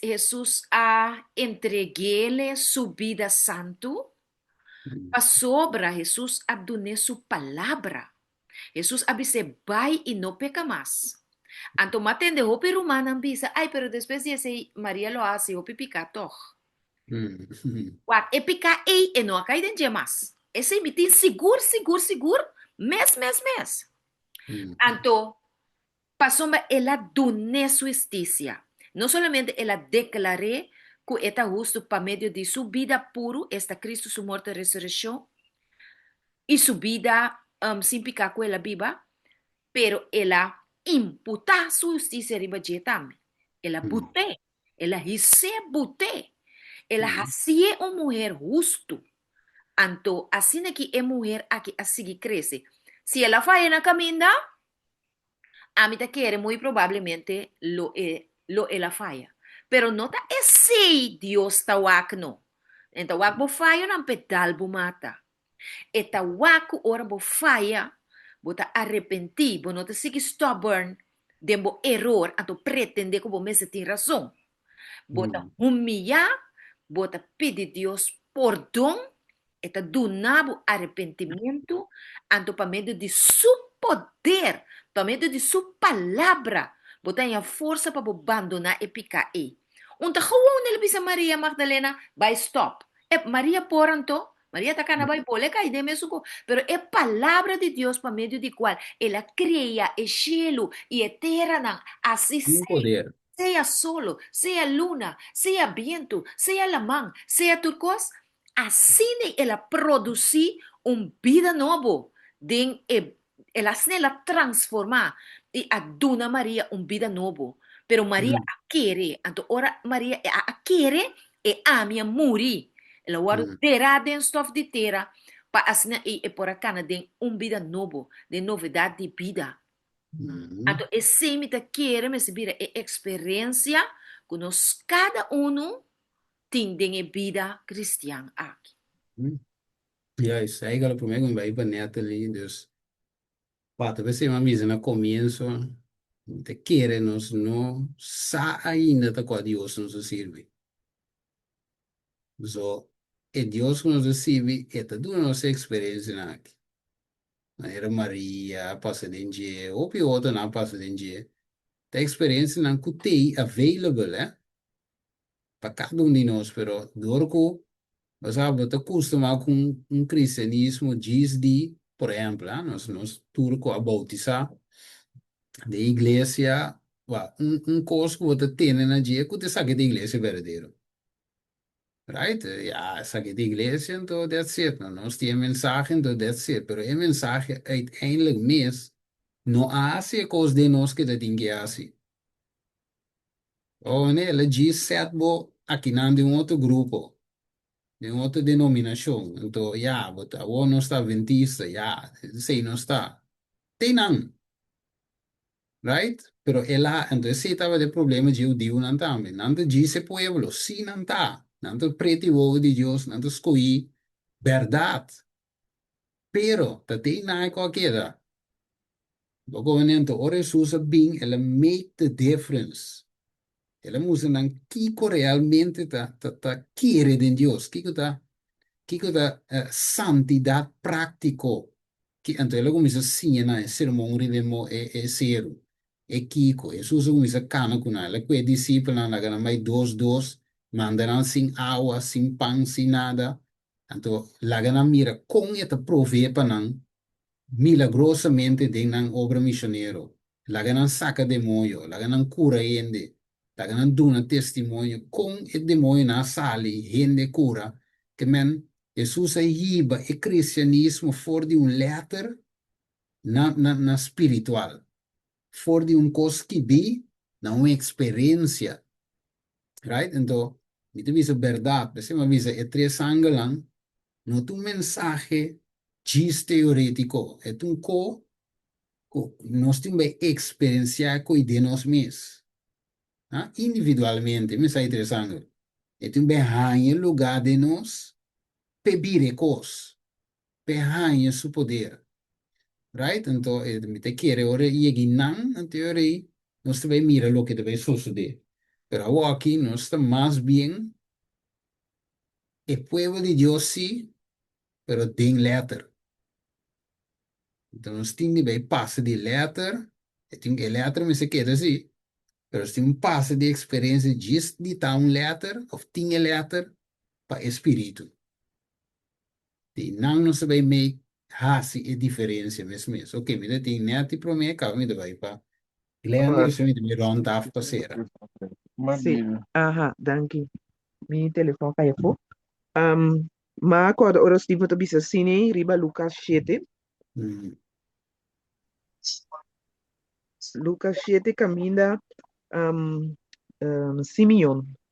Jesús a entreguele su vida santo, mm, para sobra Jesús a donar su palabra. Jesús a dice, vai y no peca más. Anto matende hopi rumana ambisa, ay, pero después de ese María lo hace, hopi pica toch. mm, Wak epika ei e no akai den gemas. Ese mitin sigur, mes. mm, Anto, pasomba ela dune su justicia. No solamente ela declaré que está justo para medio de su vida puro, está Cristo, su muerte y resurrección, y su vida sin picar con la viva, pero ela imputa su justicia riba de también. Ela mm, bute, ela hisse bute, ela mm, hacie uma mulher justo. Anto, assim que é mulher aqui assim cresce. Se ela faz na caminha, a mim quer muito provavelmente lo ela falla. Pero não tá esse Deus tá no. Então, wak bo falla não pedal bo mata. Eta wak ora bo falla, bo tá arrepentir, bo não tá sigue stubborn, de bo error, anto pretende que bo mese tem razão. Bota mm, humilhar, bota pedir Deus perdão, eta donabo arrependimento, ando para meio de su poder, para meio de su palavra, bota a força para abandonar e picar e. Unta gewoon nele bisa Maria Magdalena, vai stop. María poranto, María está canabay poleca y deme su pero es palabra de Dios por medio de cual ella crea el cielo y eterna, así Um poder. sea solo, sea luna, sea viento, sea la man, sea turcos, así ella produce un vida nuevo, den ella snella transforma y aduna María un vida nuevo, pero María Hum, quiere, anto ora María quiere e ami a muri. Ela guarda hum, terá dentro de terra para assim e por acá tem vida novo, de novidade de vida. hum, Então, esse me quer me subir a experiência que nós cada tem de vida cristã aqui. hum. Ja, isso aí, galera, por mim, vai para neta ali, Deus. Pá, talvez seja uma misa no começo, te querer nos não sa ainda tá com a Deus nos sirve. So, e Deus que nos sirve, é tudo nossa experiência aqui. Era Maria, passa de dia, ou pior, não passa de dia. A experiência não que tem available, para cada um de nós, pero duro que, sabe, te acostumar com um cristianismo diz de, por exemplo, nós turco a bautizar de igreja, coisa que você tem na dia que você sabe da igreja verdadeira. Right? Ja, sabe da igreja, então that's it. Nós temos mensagem, então that's it. Pero a mensagem, uiteindelijk mesmo, não há se coisa de nós que tem que fazer. Ou, né, ela diz certo, aqui não de um outro grupo. De outra denominação. Então, já, bota, ou não está adventista, já, sei, não está. Tem não, right? Pero ela, então, se estava de problema de judeu não também. Não te diz pueblo, sim, não está. Não te prete o de Deus, não te escolhi verdade. Pero, te tem na qualquer. Logo, então, ora Jesus bem, ela make the difference. Ela musa não kiko realmente ta quiere de Deus, kiko ta que da santidade prático que então ela começa assim na sermão rivemo é zero é kiko Jesus começa cana com ela que é discípula na gana mais dois mandaram sem água sem pão sem nada então lá gana mira com esta provê para não milagrosamente de nan obra missionário lá gana saca demônio lá gana cura gente lá gana duna testemunho com o demônio na sali gente cura que men Jesus hiba e cristianismo for de letter na espiritual, for de coisa que vi, na uma experiência, right? Então, me te visa verdade, se me visa é três ângulos, não é mensagem diz teorético, é nós temos que experienciar com de nós mesmos, individualmente, me sai três ângulos, é um bem lugar de nós, pedir coisas, bem seu poder. Right? Então, me te quiere ora e não, na teoria, nós também mira o que deve suceder. Pero aqui nós está mais bem, o povo de Deus sim, pero tem letra. Então, nós temos que passar de letra, e tem que letra, mas se queda assim. Pero se tem passo de experiência disso, de tal letra, ou tinha letra, para espírito. E não nós vai meio, se é diferença mesmo. Ok, me tem net para mim, acaba me vai para Leandro, se me rond af passera. Sim, aha, danke. Mi telefone caiu. Ma quando ora stivo to bisa sini riba Lucas 7. Mm, Lucas 7 caminha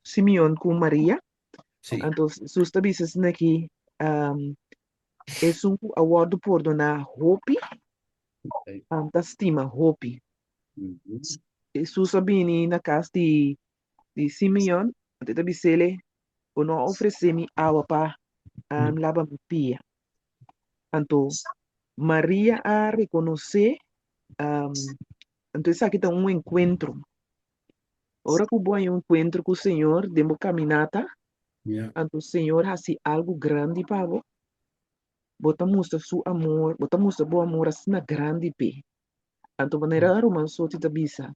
Simeon com Maria. sì, Então, susta bisa sini aqui é um award por donar hope, da estima hope. mhm, E susta bini na casa de Simeon, até bisele, o não oferecer-me água para mm, lavar minha pia. Então, Maria a reconhecer, um, então isso aqui tem um encontro. Ora que bom encontro com o Senhor, demo caminhata, yeah, então o Senhor faz algo grande para você. Bota mostra seu amor, bota mostra bom amor assim na grande pé. Então, maneira romanço te bisa,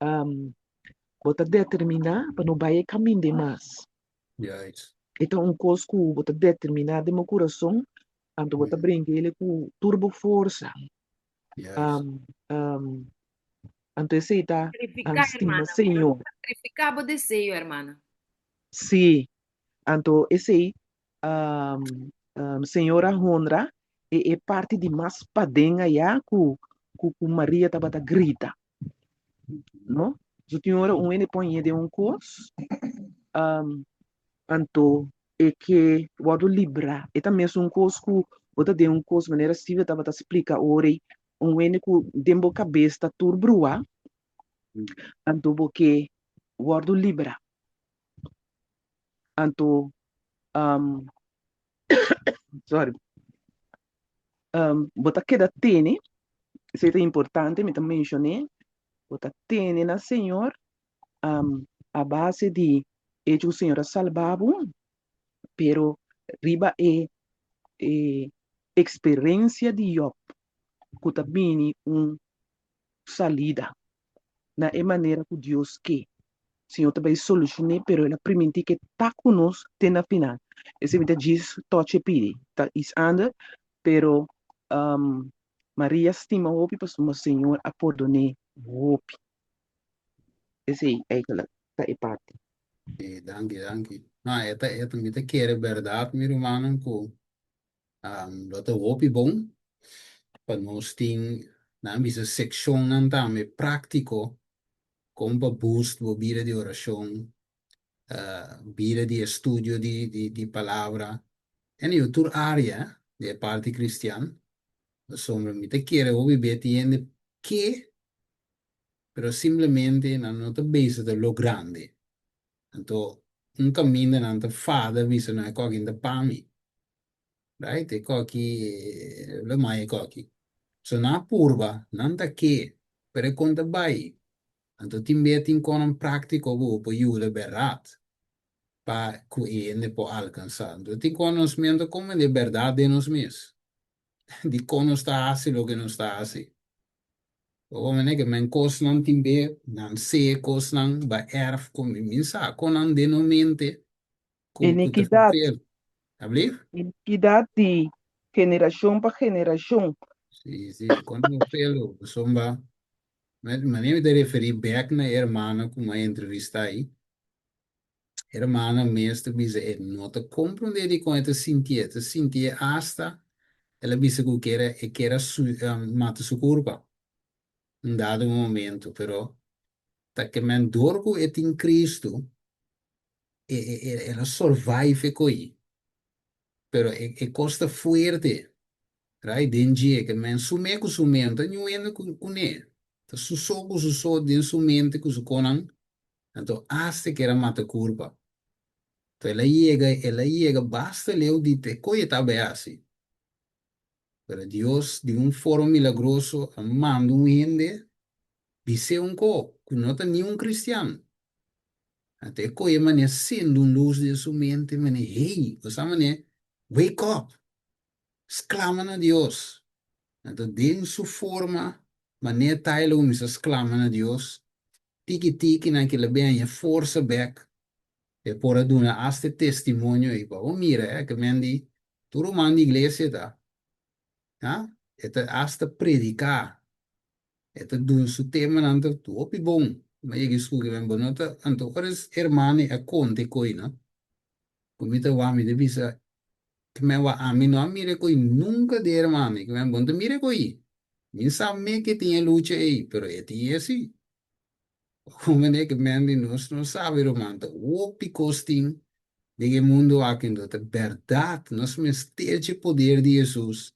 um, bota determinar para não vai caminhar demais. yeah, it's, Então, coisa que você determinar de meu coração, então você brinca ele com turbo força. Juist. Um, então, esse está Sacrificar, estima hermana. Senhor. Sacrificar o desejo, hermana. Sim, então, esse senhora honra é parte de mais padenha já que Maria estava grita, não? O senhora, ele põe de coisa, um, então, é que o libra, é também coisa que outra de coisa maneira Silvia estava a explicar ore, ele que dembo cabeça turbrua, então, porque o libra, então, um, sorry, bota queda tene, isso é importante, me também mencionei, bota tene na Senhor, a base de o Senhor salvavo, pero riba é experiência de Job, que também salida, na é maneira que Deus quer. Senhor também solucione, pero ela permite que tá conosco até na final. Esse me diz, toche pide, tá is anda, pero Maria estima hope, mas o Senhor a perdone hope. Esse é aquela, tá é parte. Dank je, dank je. Nou, het met de keren verdade, meu irmão, com dat de hoop bom, para nós tem, na minha secção não tá, me prático, como para boost, para vida de oração, vida de estudo de palavra, e outra área, de parte cristiana, sombra me te quer hoop betiende que, pero simplesmente não te base de lo grande. Então, caminho não te fada, visa não é coisa de pami. Right? E koki le mai koki. So na purba, nanta ke, per conta bai. Anto timbeti in konon pratico go po jule berat. Pa ku ende po alcanzar. Anto ti conocimiento come de verdad de nos mis. Di cono sta asi lo che non sta asi. O mene che men kos nan timbe, nan se kos nan ba erf come minsa, konan de no mente, ku te Iniquidade, fulfill. Ablir? iniquidade de geração para geração. Sì, sì, quando pelo, insomma, ma ne mi referi back na hermana com uma entrevista aí. Hermana mesmo dice, não te compreender com te sentia hasta, ela disse que era mata sua culpa, em dado momento, pero, tá que men dorgo et in Cristo, ela survive com aí, pero costa fuerte, right? Dengue, que men sume com sumenta, não anda com ele. Tá susogo de sumente com su conan, então hasta que era mata culpa. Então ela chega, basta leu de te coisa tá bem assim. Pero Deus, de forma milagroso, manda gente, dice que não tem nenhum cristiano. Até coisa mané sendo luz de sua mente, mané, hey, você mané, wake up, exclama a Deus. Então, de sua forma, mané tailo, me exclama a Deus, tiki naquela bem, a força back, e por a duna, este testemunho, e para mira, que mendi, tu manda igreja, tá? Ja? Eta hasta predicar. Eta doen su tema nanto tu opi bom. Ma je gisku que ben bonota anto ores hermane a conte coina. Comita wami de visa que me wa ami no amire coi nunca de hermane que ben bonto mire coi. Min sa me que tinha lucha aí, pero eti esi. Como ne que men di nos não sabe romanta. Opi costing de que mundo aqui do verdade, nós mesterte poder de Jesus.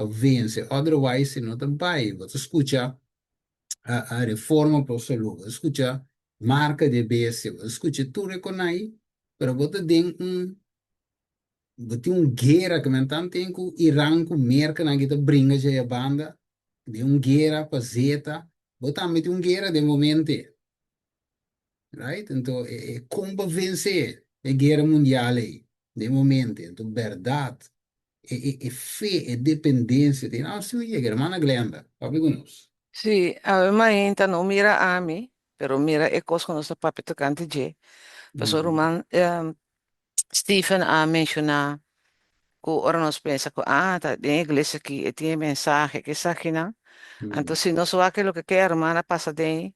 Vence, otherwise não tem pai. Você escuta a reforma para o seu lugar, escuta marca de BS, escuta tudo reconhece, pero você tem guerra que não tem com Irã, com merca, na que brinca já a banda, de guerra para Zeta, você também tem guerra de momento, right? Então, como vencer a guerra mundial aí, de momento, então, verdade, fé, dependência, tem não, se o hermana Glenda, papi conosco. Sí, a ver, maíta no mira a mí, pero mira, es cosa con nuestro papi tocante je. Pastor Uhum. Roman, Stephen a mencionar que ahora nos piensa que, está en la iglesia aquí, tiene mensaje, que esa aquí, ¿no? Mm. Entonces, no sabe que lo que hermana pasa de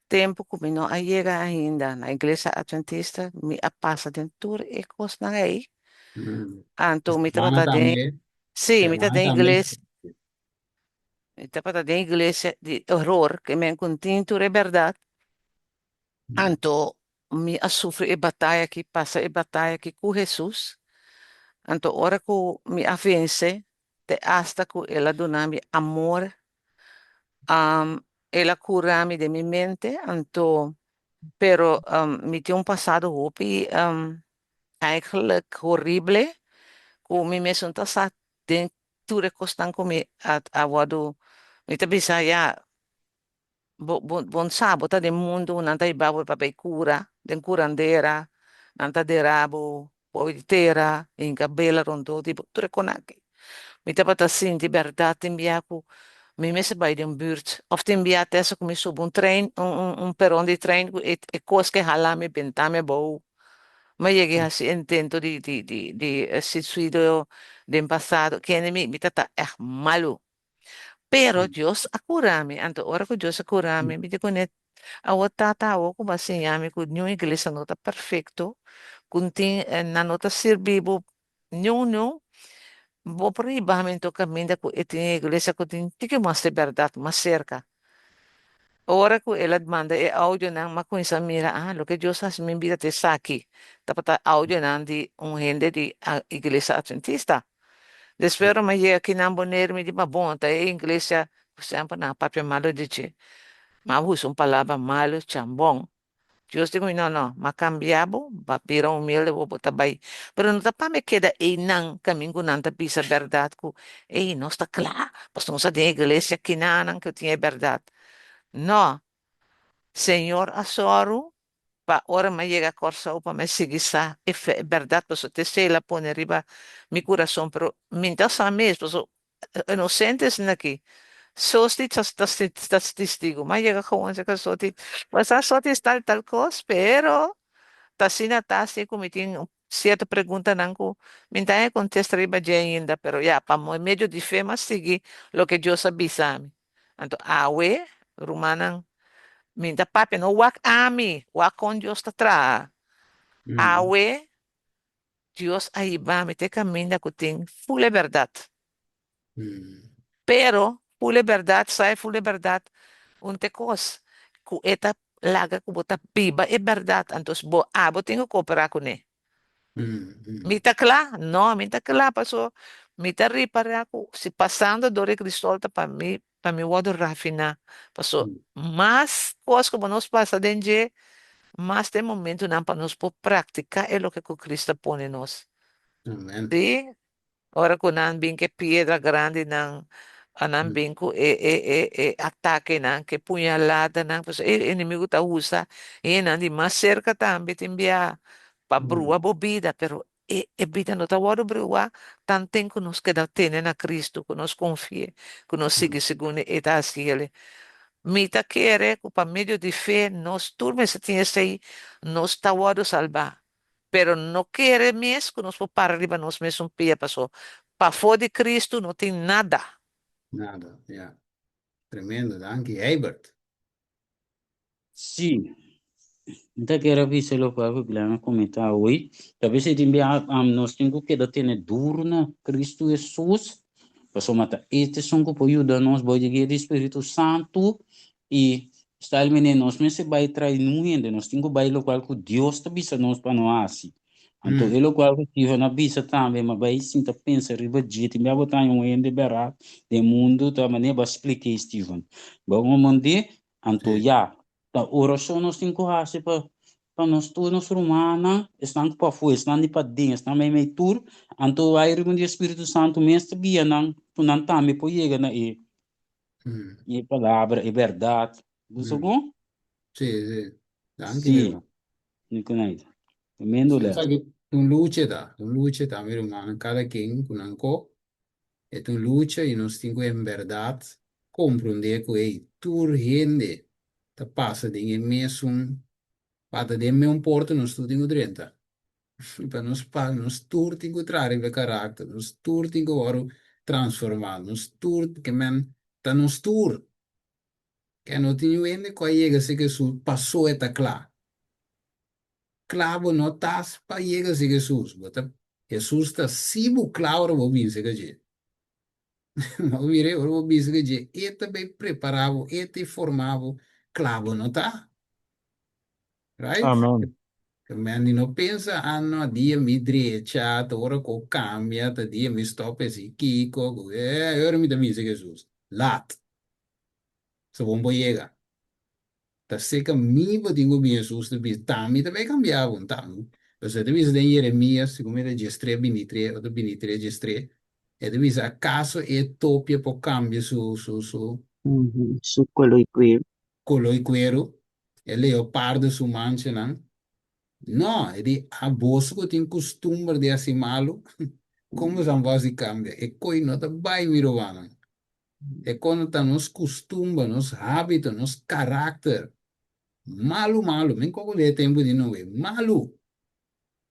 tempo que não llega ainda na igreja adventista, me a passa dentro e coisa não aí. Mm. Então, me Hermana tá de, también, sim, me tá de hermana también. inglês, me tá de igreja de horror, que me continto é verdade. Mm. Então, me a sofre e batalha que passa e batalha que com Jesus. Então, ora que me a vence, te hasta que ela dona-me amor, ela cura-me de minha mente, então, pero me tem passado hopi, eigenlijk horrible. Kung may meron ta sa den ture kostan ko mi at awado mi tabi sa ya bon sabo ta den mundo nanta ibawo papay cura den curandera nanta derabo poitera in cabela rondo tipo ture konaki mi tabi ta sinti verdad timbiaku mi messe bij de buurt of timbia tessa kom so bon trein un peron di trein e cos che halami bentame bo ma llegué así intento de suicidio del pasado, que en mi tata es malo. Pero Mm. Dios akurame, anto ora ko Dios akurame, mi ko net awa tata awa ko basinyami ko nyo iglesia nota perfecto, kunting na nota sirbibo nyo bo por ibamento caminda ko itin iglesia ko tin tiki mas de verdad, mas cerca. Ora que ela manda é áudio não, mas com isso mira, lo que Deus faz me vida te aqui. Tá para áudio não de gente de a igreja adventista. Espero mas é que não boner me de uma bom, tá é igreja, sempre na papel malo de ti. Mas usa palavra malo, chambon. Deus digo, não, mas cambiabo, papira humilde, vou botar bem. Pero não tá para me queda e não, caminho não tá pisa verdade, e não está claro, mas não está de igreja que não, que eu tinha verdade. Não. Senhor Asoru, pa ora me llega corsa upa me sigisa, verdad, pues te se la pone arriba mi corazón, pero mientras a mí, pues inocentes en aquí, sosti tas testigo, me llega como se que soti, pues a soti es tal cosa, pero tasina tasi comitin cierta pregunta nanku, mientras contesta arriba ya ainda, pero ya, pa medio de fe, mas sigue lo que Dios avisa. Entonces, awe, rumanan, minta papi no wak ami, wak con Dios tatra. Mm. Awe, Dios ahí va, me te camina kuting, full verdad. Mm. Pero, full verdad, sai full verdad, un te cos, ku eta laga ku bota piba e verdad, entonces bo tengo que cooperar con él. Mm. Mm. Mita kla? No, mita kla, paso, mita ripare ako, si pasando dore Cristolta pa mi wado rafina, paso, Mm. mas cos como nos pasa dengue, mas tem momento não para nos pôr prática é o que o Cristo põe em nós. Amen. Sim? Ora que não bem que pedra grande não não Mm. bem que ataque não que punhalada não pois o inimigo tá usa e não de mais cerca também tem via para Mm. brua bobida pero vida não tá wado brua tanto tem que nos queda tendo na Cristo que nos confie que nos Mm. siga segundo eta ele Mita quiere, por medio de fe, nos turmes se tiene ahí, nos tawado salvar. Pero no quiere mes que nos for para arriba, nos mes un pie pasó. Para fora de Cristo não tem nada. Nada, ja. Tremendo, dank je. Herbert. Sì, da che era visto lo qua che abbiamo commentato oggi, capisci di nós temos que dar ter durna Cristo Jesus, insomma, este são que pode ajudar nós, pode guiar o Espírito Santo e está eliminando nós, mas se vai trair no mundo, nós temos que vai lo qual que Deus está bisa nós para nós assim. Então, Mm. ele qual que tive na bisa também, mas vai sim tá pensa riba de me botar um ende berat, de mundo da maneira para explicar Steven. Bom, mandei, então Sí. já da oração nós temos que fazer para nós todos nós romanos estão para fora estão de para dentro estão meio tour então aí o Espírito Santo mesmo bia não também pode chegar na Mm. palavra é verdade isso Mm. bom Sí, sí. Dank je sim wel. não conheço tremendo Sí, o lá sea que tu luce da, mi hermano, cada quien con anco, e tu luce y nos tengo en verdad comprender que hey, tu gente te pasa de en mesmo, para de me importa, nos tu tengo 30. Para nos tour tem que trazer o caráter, nos tour tem que ouro transformar, nos tour que men tá nos tour, que não tem ainda que chega se que su passou eta claro. Claro, não tá para chega se Jesus, bota Jesus tá sibo claro vou vir se que je. Não vire vou vir se que je, eta bem preparado, eta formado, claro, não tá, right? Amen. Men não pensa, ah, não, dia me direita, ora co cambia, dia me stoppa si, kiko, ora me dá Jesus. Lat, se bom chega. Tá seca mi botingo bem Jesus, de bis, tá, me também cambiava, tá. Você de bis de Jeremias, se como era gestre, binitre, ou de binitre, gestre, e de bis, acaso é topia po cambia su Sukolo ikwe. colo e cuero, e leopardo su mancha, não? Não, é de a bosco tem costume de assim malo, como são vozes cambia, e coi não tá bem mirovana. É quando tá nos costumes, nos hábitos, nos caráter. Malu, malu, men como de tempo de não ver, malu.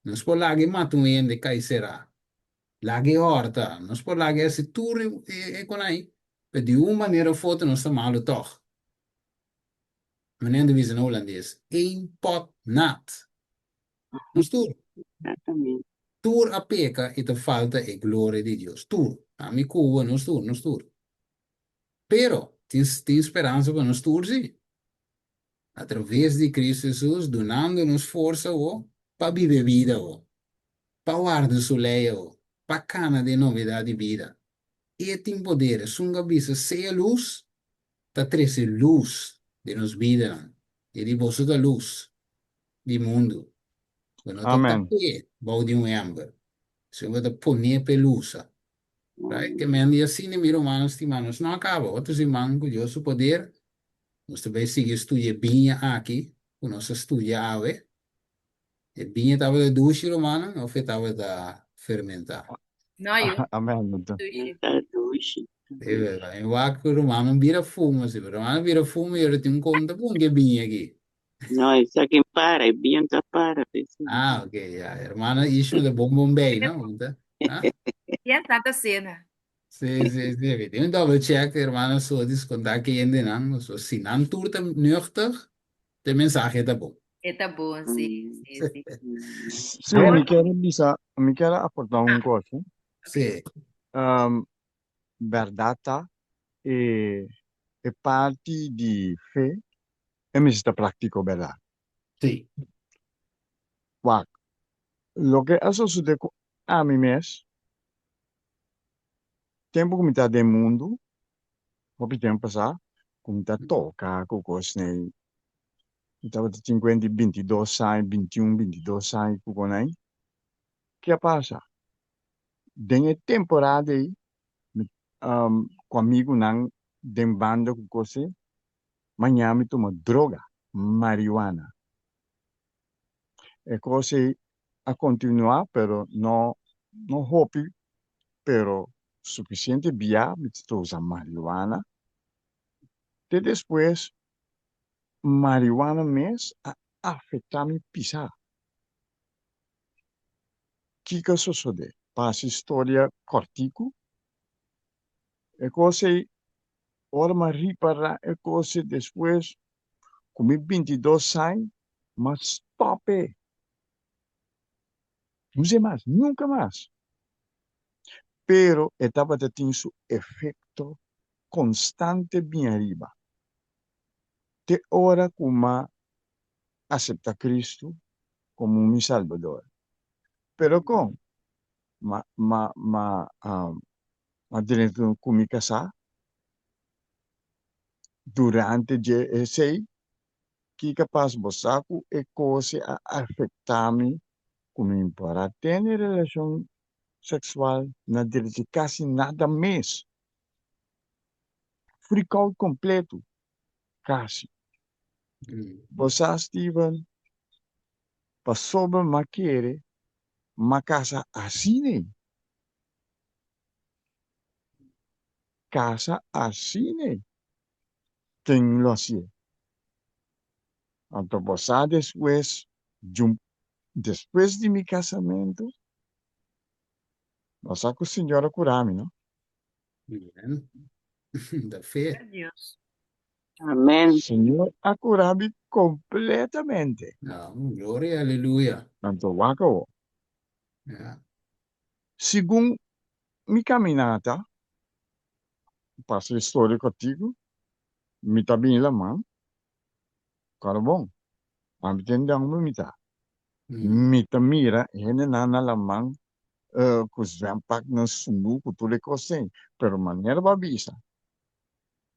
Nos por lagi matum de cai será. Lagi horta, nos por lagi esse tour e com aí. De uma maneira foto nos tá malu toch. Menendo visa no holandês. Een pot nat. Nos tour. Exatamente. Tour a peca e te falta e glória de Deus. Tour. A mi cuba nos tour, nos tour. Pero, tem esperança para nos tour, sim. Através de Cristo Jesus, donando-nos força, para viver vida, para guardar su lei, para cana de novidade de vida. E tem poder, sunga bisa, seja luz, tá trece luz de nos vida, e de você da luz do mundo. Quando tá Amen. tapete, bom de amber, se você põe pelusa, right? Que men assim, ne miro manos, ti manos, não acaba, outros irmãos, com o poder, nós também seguimos estudar bem aqui, o nosso estudar, e bem estava de duche romana, ou estava da fermentar. No, yo, Amen. Então. sushi. Tatushi. É verdade. Eu acho que o romano vira fumo, assim. O romano vira fumo e eu tenho conta com que vinha aqui. Não, isso aqui para, é bem que para, pessoal. Ah, ok, já. Romano, isso é bom bombei, não? Tá? Ah, E a Santa Cena. sim, sim, sim. Tem um double check, romano, só descontar que ainda não. Só se não turta nuchter, a mensagem tá bom. Está bom, sim, sim, sim. Sim, Agora, me quero aportar uma coisa. sim, Um, verdade é parte de fé e me está prático, verdade. sim. Wak, lo que eso sucede a mí mes, tempo que me está de mundo, hopi tempo passar, como está toca, com coisa, né? Estava de 50, 22 anos, 21, 22 anos, com né? Que passa? Dengue temporada aí, comigo não, dem banda com coisa, manhã me toma droga, marihuana. É coisa a continuar, pero não hopi, pero suficiente via, me estou usando marihuana. E depois, marihuana mesmo afeta me pisar. Que sucede? Passa história cortico, é coisa, ora me reparar, é coisa depois, comi 22 anos, mas stop, não sei mais, nunca mais. Pero estava tendo su efeito constante bem arriba. Te ora como aceita Cristo como meu Salvador. Pero com dentro comigo casar, durante sei que capaz bosaco e coisa a afetar-me como para ter relação sexual na direita quase nada mais. Freak out completo, quase. Você, Steven, passou por maquere, uma casa assim, né? Casa assim, né? Quem lo hacía? Então, você depois, Después de mi casamiento, no saco señora curami, ¿no? Bien. Da fe. Dios. Amén. Señor acurami completamente. No, gloria, aleluya. Tanto wako. Ya. Según mi caminata, passo a história contigo, me tá bem lá, mano. Cara bom. Mas me tem dando me tá. Mm. Me tá mira, ele na la man, com os vampak na sundu, com tudo que eu sei. Pero maneira babisa.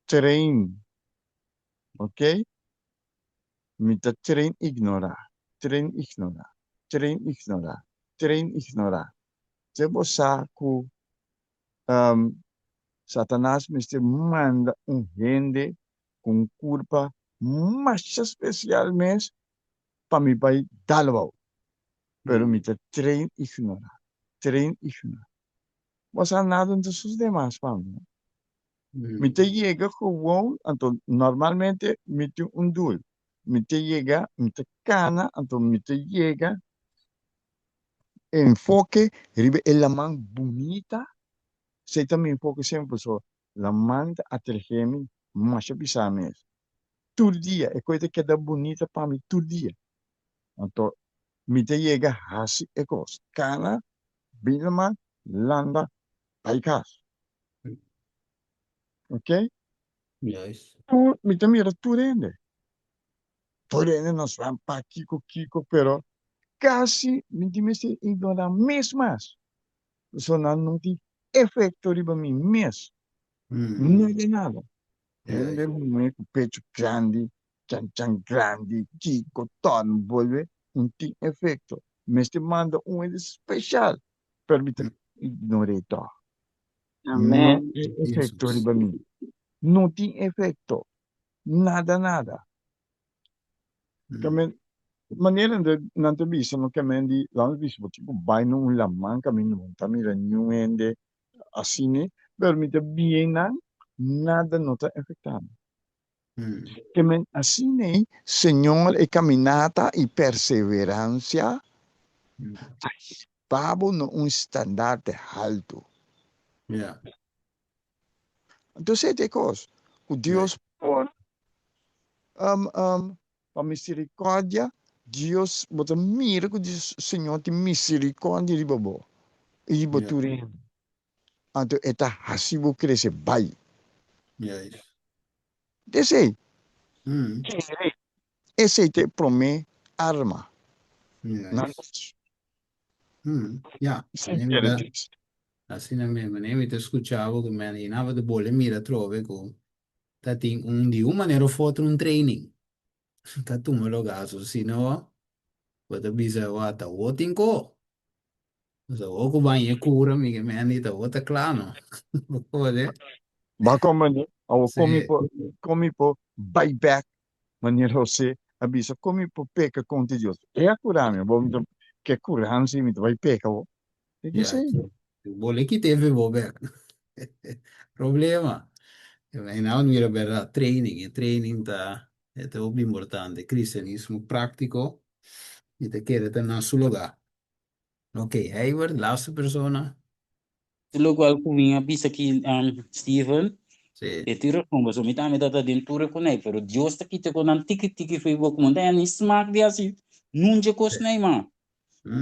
Trein, ok? Me tá trein ignorar. Trein ignorar. Trein ignorar. Trein ignorar. Se você um, Satanás me manda gente com culpa mais especialmente para me vai dar. Pero Mm. me train ignorar. Train ignorar. Was aan nada de sus demás familia. Me Mm. te llega gewoon, anto normalmente me te un doel. Me te llega, me te cana, anto me te llega enfoque, ribe en la man bonita. Se también enfoque siempre so, la man atreveme, mas pisames. Todo dia, é coisa que é bonita para mim todo dia. Então, me te llega assim, é coisa. Cana, bilma, landa, paikas. Ok? Yes. Mi te mira Turene. Turene nos van pa Kiko Kiko, pero casi mi te me se ignora mesmas. So não tem efeito riba mi mes. Mm. Não de nada. Yes. Ele me com pecho grande, chan grande, Kiko ton volve, não tem efeito. Mas te manda especial. Permite Mm. ignorar to. Não Amén. tem efeito Jesus. riba mi. Não tem efeito. Nada, nada. Mm. Kami, maneira de nanti bisa no kami di lang bisa tipo bay nung lamang kami nung kami renyuende asine pero mi te bien nada nota afectado. Mm. Kami asine Señor e caminata e perseverancia Mm. babo no un standard alto. Yeah. Entonces te cos, Yes. Dios por pa misericordia Dios bota mira que Dios Señor te misericordia di babo. E Yeah. boturi anto eta hasibu krese bai. Yes. Desse, Mm. esse te prome arma. Não, Yes. Mm. Yeah. sinceramente. Así na mesmo, né? Eu te escuchava que me animava de bola mira trove com tá tem de uma maneira foto um training. Tá tu me logaço, se não, você bisa o ata o tinko. So o ko banhe cura mi que me anita o tá claro. Pode Bako mani, ao se comi po buyback, mani José, abisa comi po peca contra Deus. É a curame, bom, que curança me vai peca, o. É que ya sei. bola que teve bobe. Problema. E não mira bela training, e training tá é tão importante. Cristianismo prático e te quer ter na seu lugar. Ok, Hayward, laatste persona. Logo algo minha bisa que Steven Sí. e tiro como so mita me data dentro com nei pero Dios está aqui te com tiki tiki foi bo como tem smack de assim nunca cos nei man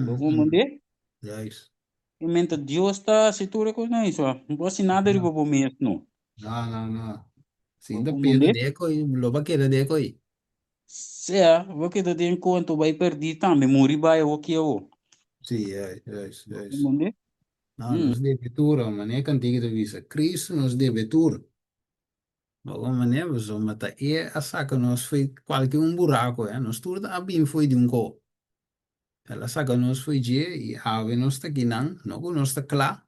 bo como Mm. de Juist. e menta Dios está se tu com nei so não posso nada de No, bo mesmo no, no. bo Sinta como Pedro de Deco e loba queira Deco aí. se vou que te tem conto vai perder também morri vai o que eu Sim, é bo isso. como de Não, nos deve tudo, mané cantiga de visa. Cristo nos deve tudo. Logo, mané, você mata e a saca nos foi qualquer buraco, é. Nos tudo a bem foi de co. Ela saca nos foi de e ave nos tá aqui não nos tá claro.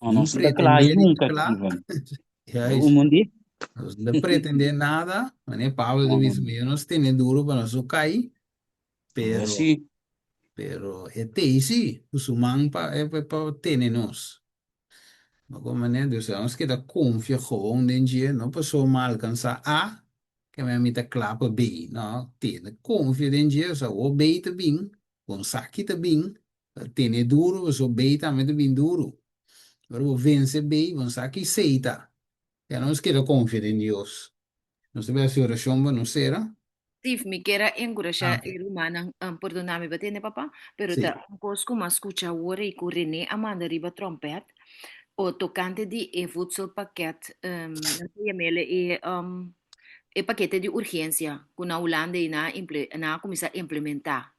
não Não não está claro pretender ir nunca claro. Steven É bo isso. como de Nós não pretender nada, mané, Pablo de visa meio nos tem duro para nós cair, pero assim Pero este easy, usumang pa tenenos. No como né, Deus, vamos que da confia gewoon den dia, não passou mal alcançar A, que me amita clapa B, não, tem confia den dia, só o B tá bem, con sacchi te bin, tiene duro, so bei también te bin duro. Pero vence bei, con sacchi seita. Ya no es que lo confíe en Dios. No se ve si oración, no será. Steve, mi quiera encorajar Ah, el humano, perdóname, batene papá, pero sí. ta un cosco ma escucha ora e René Amanda riba trompet o toccante di e voedsel pakket, e paquete di urgência, que na Holanda e na começar a implementar.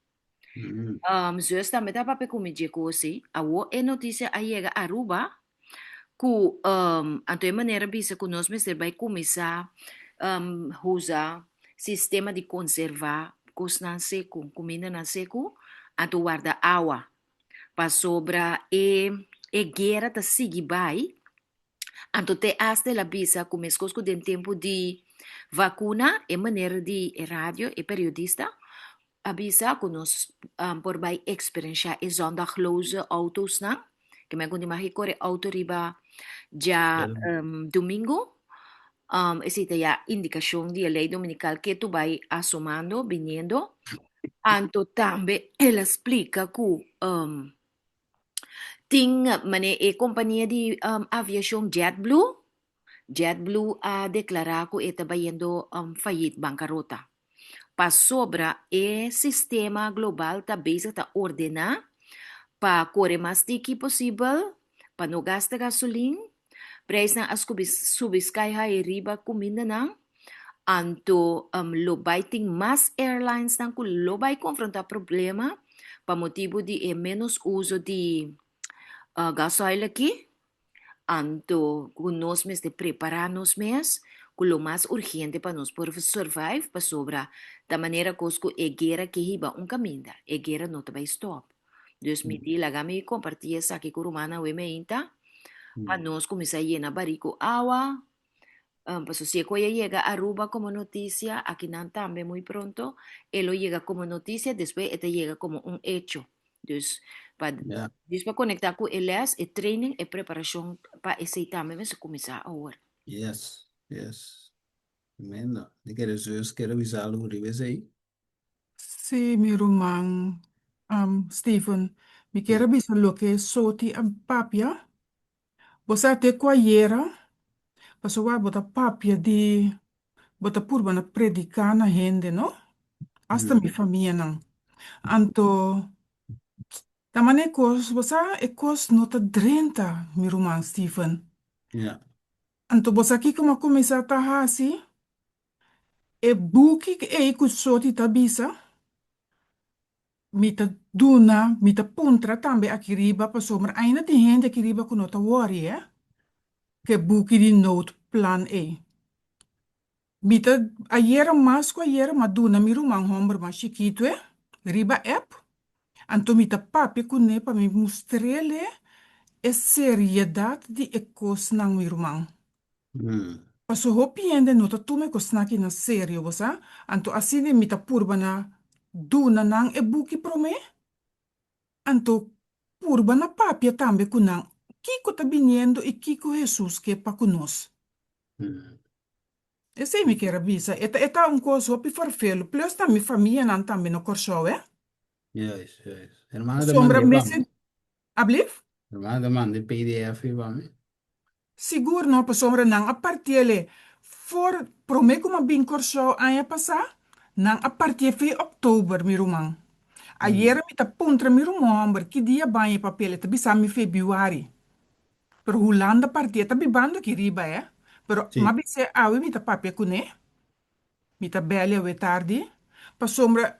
Mm, Zoals dat met dat papi kumije kosi, awo e notícia a chega a Aruba, que a tua maneira bisa que nós mesmo vai começar usar sistema de conservar coisas não seco, comida não seco, a tu guarda água para sobra e guerra ta sigi vai, a tu te haste la bisa começo com o tempo de vacuna e maneira de rádio e periodista avisa que nós por vai experienciar e zondagloze auto's na que me gundi mahi kore auto riba ja yeah. domingo existe ya indicación de ley dominical que tú vas asomando, viniendo. Anto también él explica que ting mane e compañía de aviación JetBlue ha declarado que está yendo fallit bancarrota. Para sobra e sistema global também está ordenar para correr mais tiki possível, para não gastar gasolina, preço na as subiscai e riba comida não, anto lobay ting mas airlines nang kung lobay confrontar problema para motivo de menos uso de gasoil aqui, anto kung nos mes de preparar nos mes, kung lo mais urgente para nós por survive, para sobra, da maneira cosco e guerra que hiba un caminda, e guerra não vai stop. Dus Mm, miti lagami compartir essa aqui com rumana we meinta, para mm, nós começar a llenar barico agua, pues si ella llega a Aruba como noticia, aquí también muy pronto, él lo llega como noticia, después este llega como un hecho. Entonces, yeah. para conectar con él es el training y preparación para ese también se comienza ahora. Yes, yes. Tremendo. ¿De qué Jesús quiere avisar algo de vez ahí? Sí, mi rumang, Stephen, mi Sí. quiero avisar lo que soti ang papia. Bosa te kwayera, paso wa bota papia di bota purba na predicar na gente, no? Hasta Mm, mi familia nang. Anto, tamane kos, bosa e kos nota drenta, mi rumang Stephen. yeah. Anto bosa ki kuma kumisa tahasi, e buki e iku soti tabisa, mita duna, mita puntra tambe akiriba pa somer aina di gente akiriba kunota worry, eh? Che buchi di note plan A. Mita ayer mas ko ayer maduna miru mang hombre ma chiquito riba app. Anto mita papi kune pa mi mostrele e seriedad di ekos nang miru mang. Mm, Paso hopi ende nota tume ko snaki na serio bosa. Anto asine mita purba na duna nang e buki prome. Anto purba na papi tambe kunang. Kiko ta viniendo e kiko Jesus que pa kunos. mm. E sei mi che ravvisa, e un coso più farfello, plus sta mi famiglia non tambi no corso, eh? Yes, yes. Hermana te Sombra mandé, mese, vamos. ablif? Hermana te mandé PDF, vamos. Sigur no, pa sombra nang apartiele, for prome kuma bin corso aya pasa, nang apartie fi oktober mi rumang. Mm, Ayer mi ta puntra mi rumomber, ki dia banha papele, tabi sa mi februari. Pero Holanda partie, tabi bando ki riba, eh? Pero sí, mabi se awi mi ta papia kune, mi ta belia we tardi, pa sombra,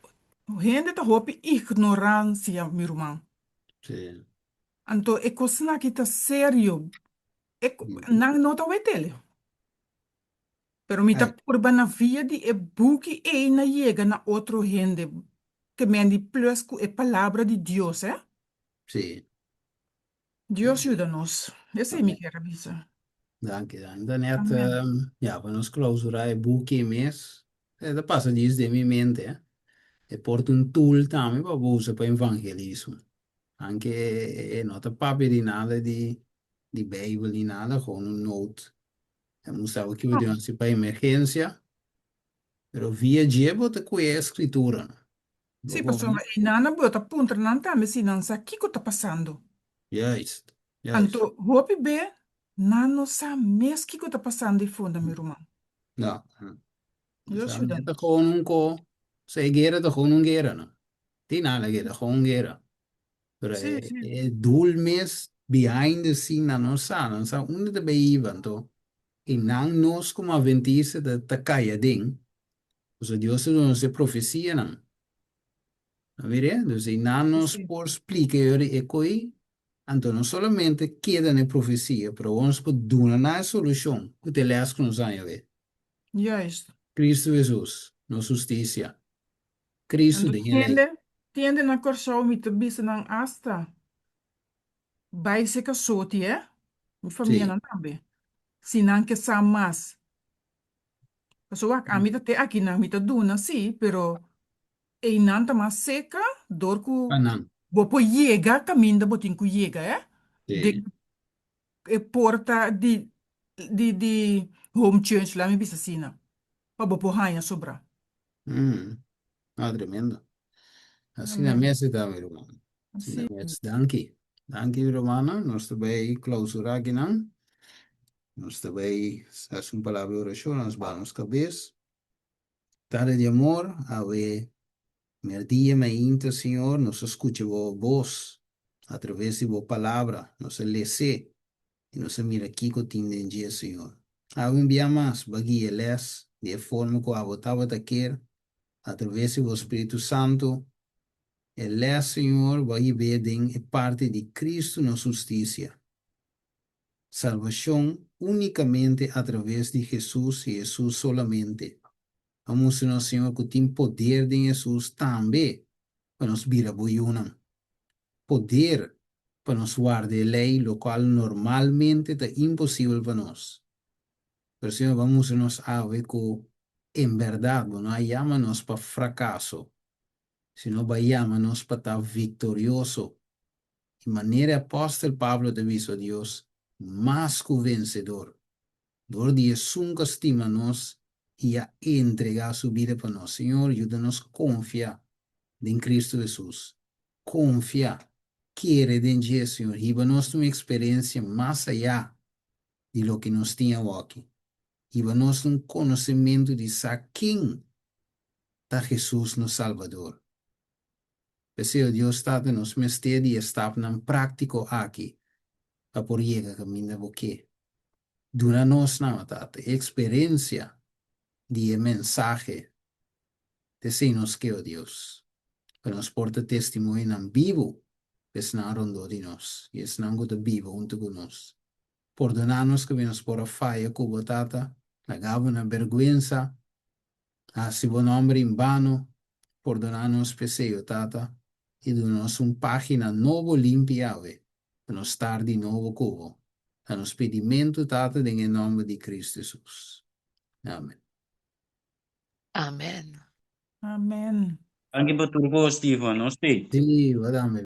gente ta hopi ignorancia, mi rumang. sí. Anto, e cosina kita serio. E, Mm. nang nota wetele. Pero mita Ay, purba na via di e buki e na llega na outro gente. Que men di plus ku e palavra di Dios, eh? sí. Dios ayúdanos. Ese es mi Amén. que avisa. Dank je, dank. Daarnet, Amen. ja, van ons clausura e boekje mes. Dat passa disso de minha mente, E porta un tool também para usar para evangelismo. Anche nota papi di nada di Bijbel, di nada, gewoon een noot. En moest ook que para emergência, pero via Diego te cuia a escritura. Sì, Bobo, insomma, e nana bota punta nanta me si non sa chi cosa sta passando. juist, juist. Anto, hopi be, nano sa mes chi cosa sta passando in fondo a mi romano. Ja. Io Ze so hebben dan. het gewoon een ko. Ze geren het gewoon een geren. No. Die nale geren gewoon geren. Pero Sì, sì, dul mes behind the scene na non sa unde de beivan to. E nang nos como aventise de takaya ding. Dus Dios no se profecia nan. Vede? Dus in sì, nanos sì. por explique ori e coi. Anto non solamente queda ne profecia, pero ons po duna na solution. Kute leas con nos año. Juist. Cristo Jesus, nos justicia. Cristo Anto, de lei. tiende na corso mi te bisa nang asta. Bai se ka soti, eh? Mi famiglia Sì. non tambe. Si nanche sa mas. So wak amita te aki na mita duna, sì, però e inanta mas seca, dorku Anang. bopo yega, caminda botinku yega, eh? De Sì. e porta di home church la mi bisa sina. Pa bopo hanya sobra. Mm. Ah, tremendo. Así na Amen. mesa da, mi hermano. Así na Sì. mesa. Danke. Danke, hermano. Nós também clausurar aqui, não? Nós também, se uma palavra de oração, nós vamos cabeça. Tarde de amor, a ver, meu dia, me inta, Senhor, nos escucha vos voz, através de vos palavra, nos lece, e nos mira aqui com em dia, Senhor. A enviar mais, bagui, les, de forma que a botava daquele, através do Espírito Santo, ele, Senhor, vai ver é parte de Cristo na justiça. Salvação unicamente através de Jesus e Jesus solamente. Vamos, Senhor, que tem poder de Jesus também para nos vir a boiuna. Poder para nos guardar a lei, lo qual normalmente é impossível para nós. Pero, Senhor, vamos nos a ver que, em verdade, não hallamos para fracasso, sino vayámonos para estar victorioso. De manera apóstol Pablo te visto a Dios más que vencedor. Door die sunca estima-nos e a entregar su vida para nós. Senhor, ajuda-nos a confiar em Cristo Jesus. Confiar. Quiere de Deus, Senhor. Iba-nos uma experiência mais allá de lo que nos tinha aqui. Iba-nos um conhecimento de saber quem está Jesus no Salvador. Pessoal, Deus está nos mestre e está na prático aqui. Para por llegar a caminho porque dura nos na experiência de mensaje decimos que, oh Dios, que nos porta testimonio en vivo, es na rondo de nos, y es nango de vivo junto con nos. Perdonarnos que nos por falla cubo tata, la gaba una vergüenza, así buen hombre en vano, perdonarnos peseo tata, y donos un página nuevo limpia, que nos tarde nuevo cubo, a nos pedimento tata en el nombre de Cristo Jesús. Amén. Amen. Amen. Anche per tu, Stefano, sì. Sí, dame.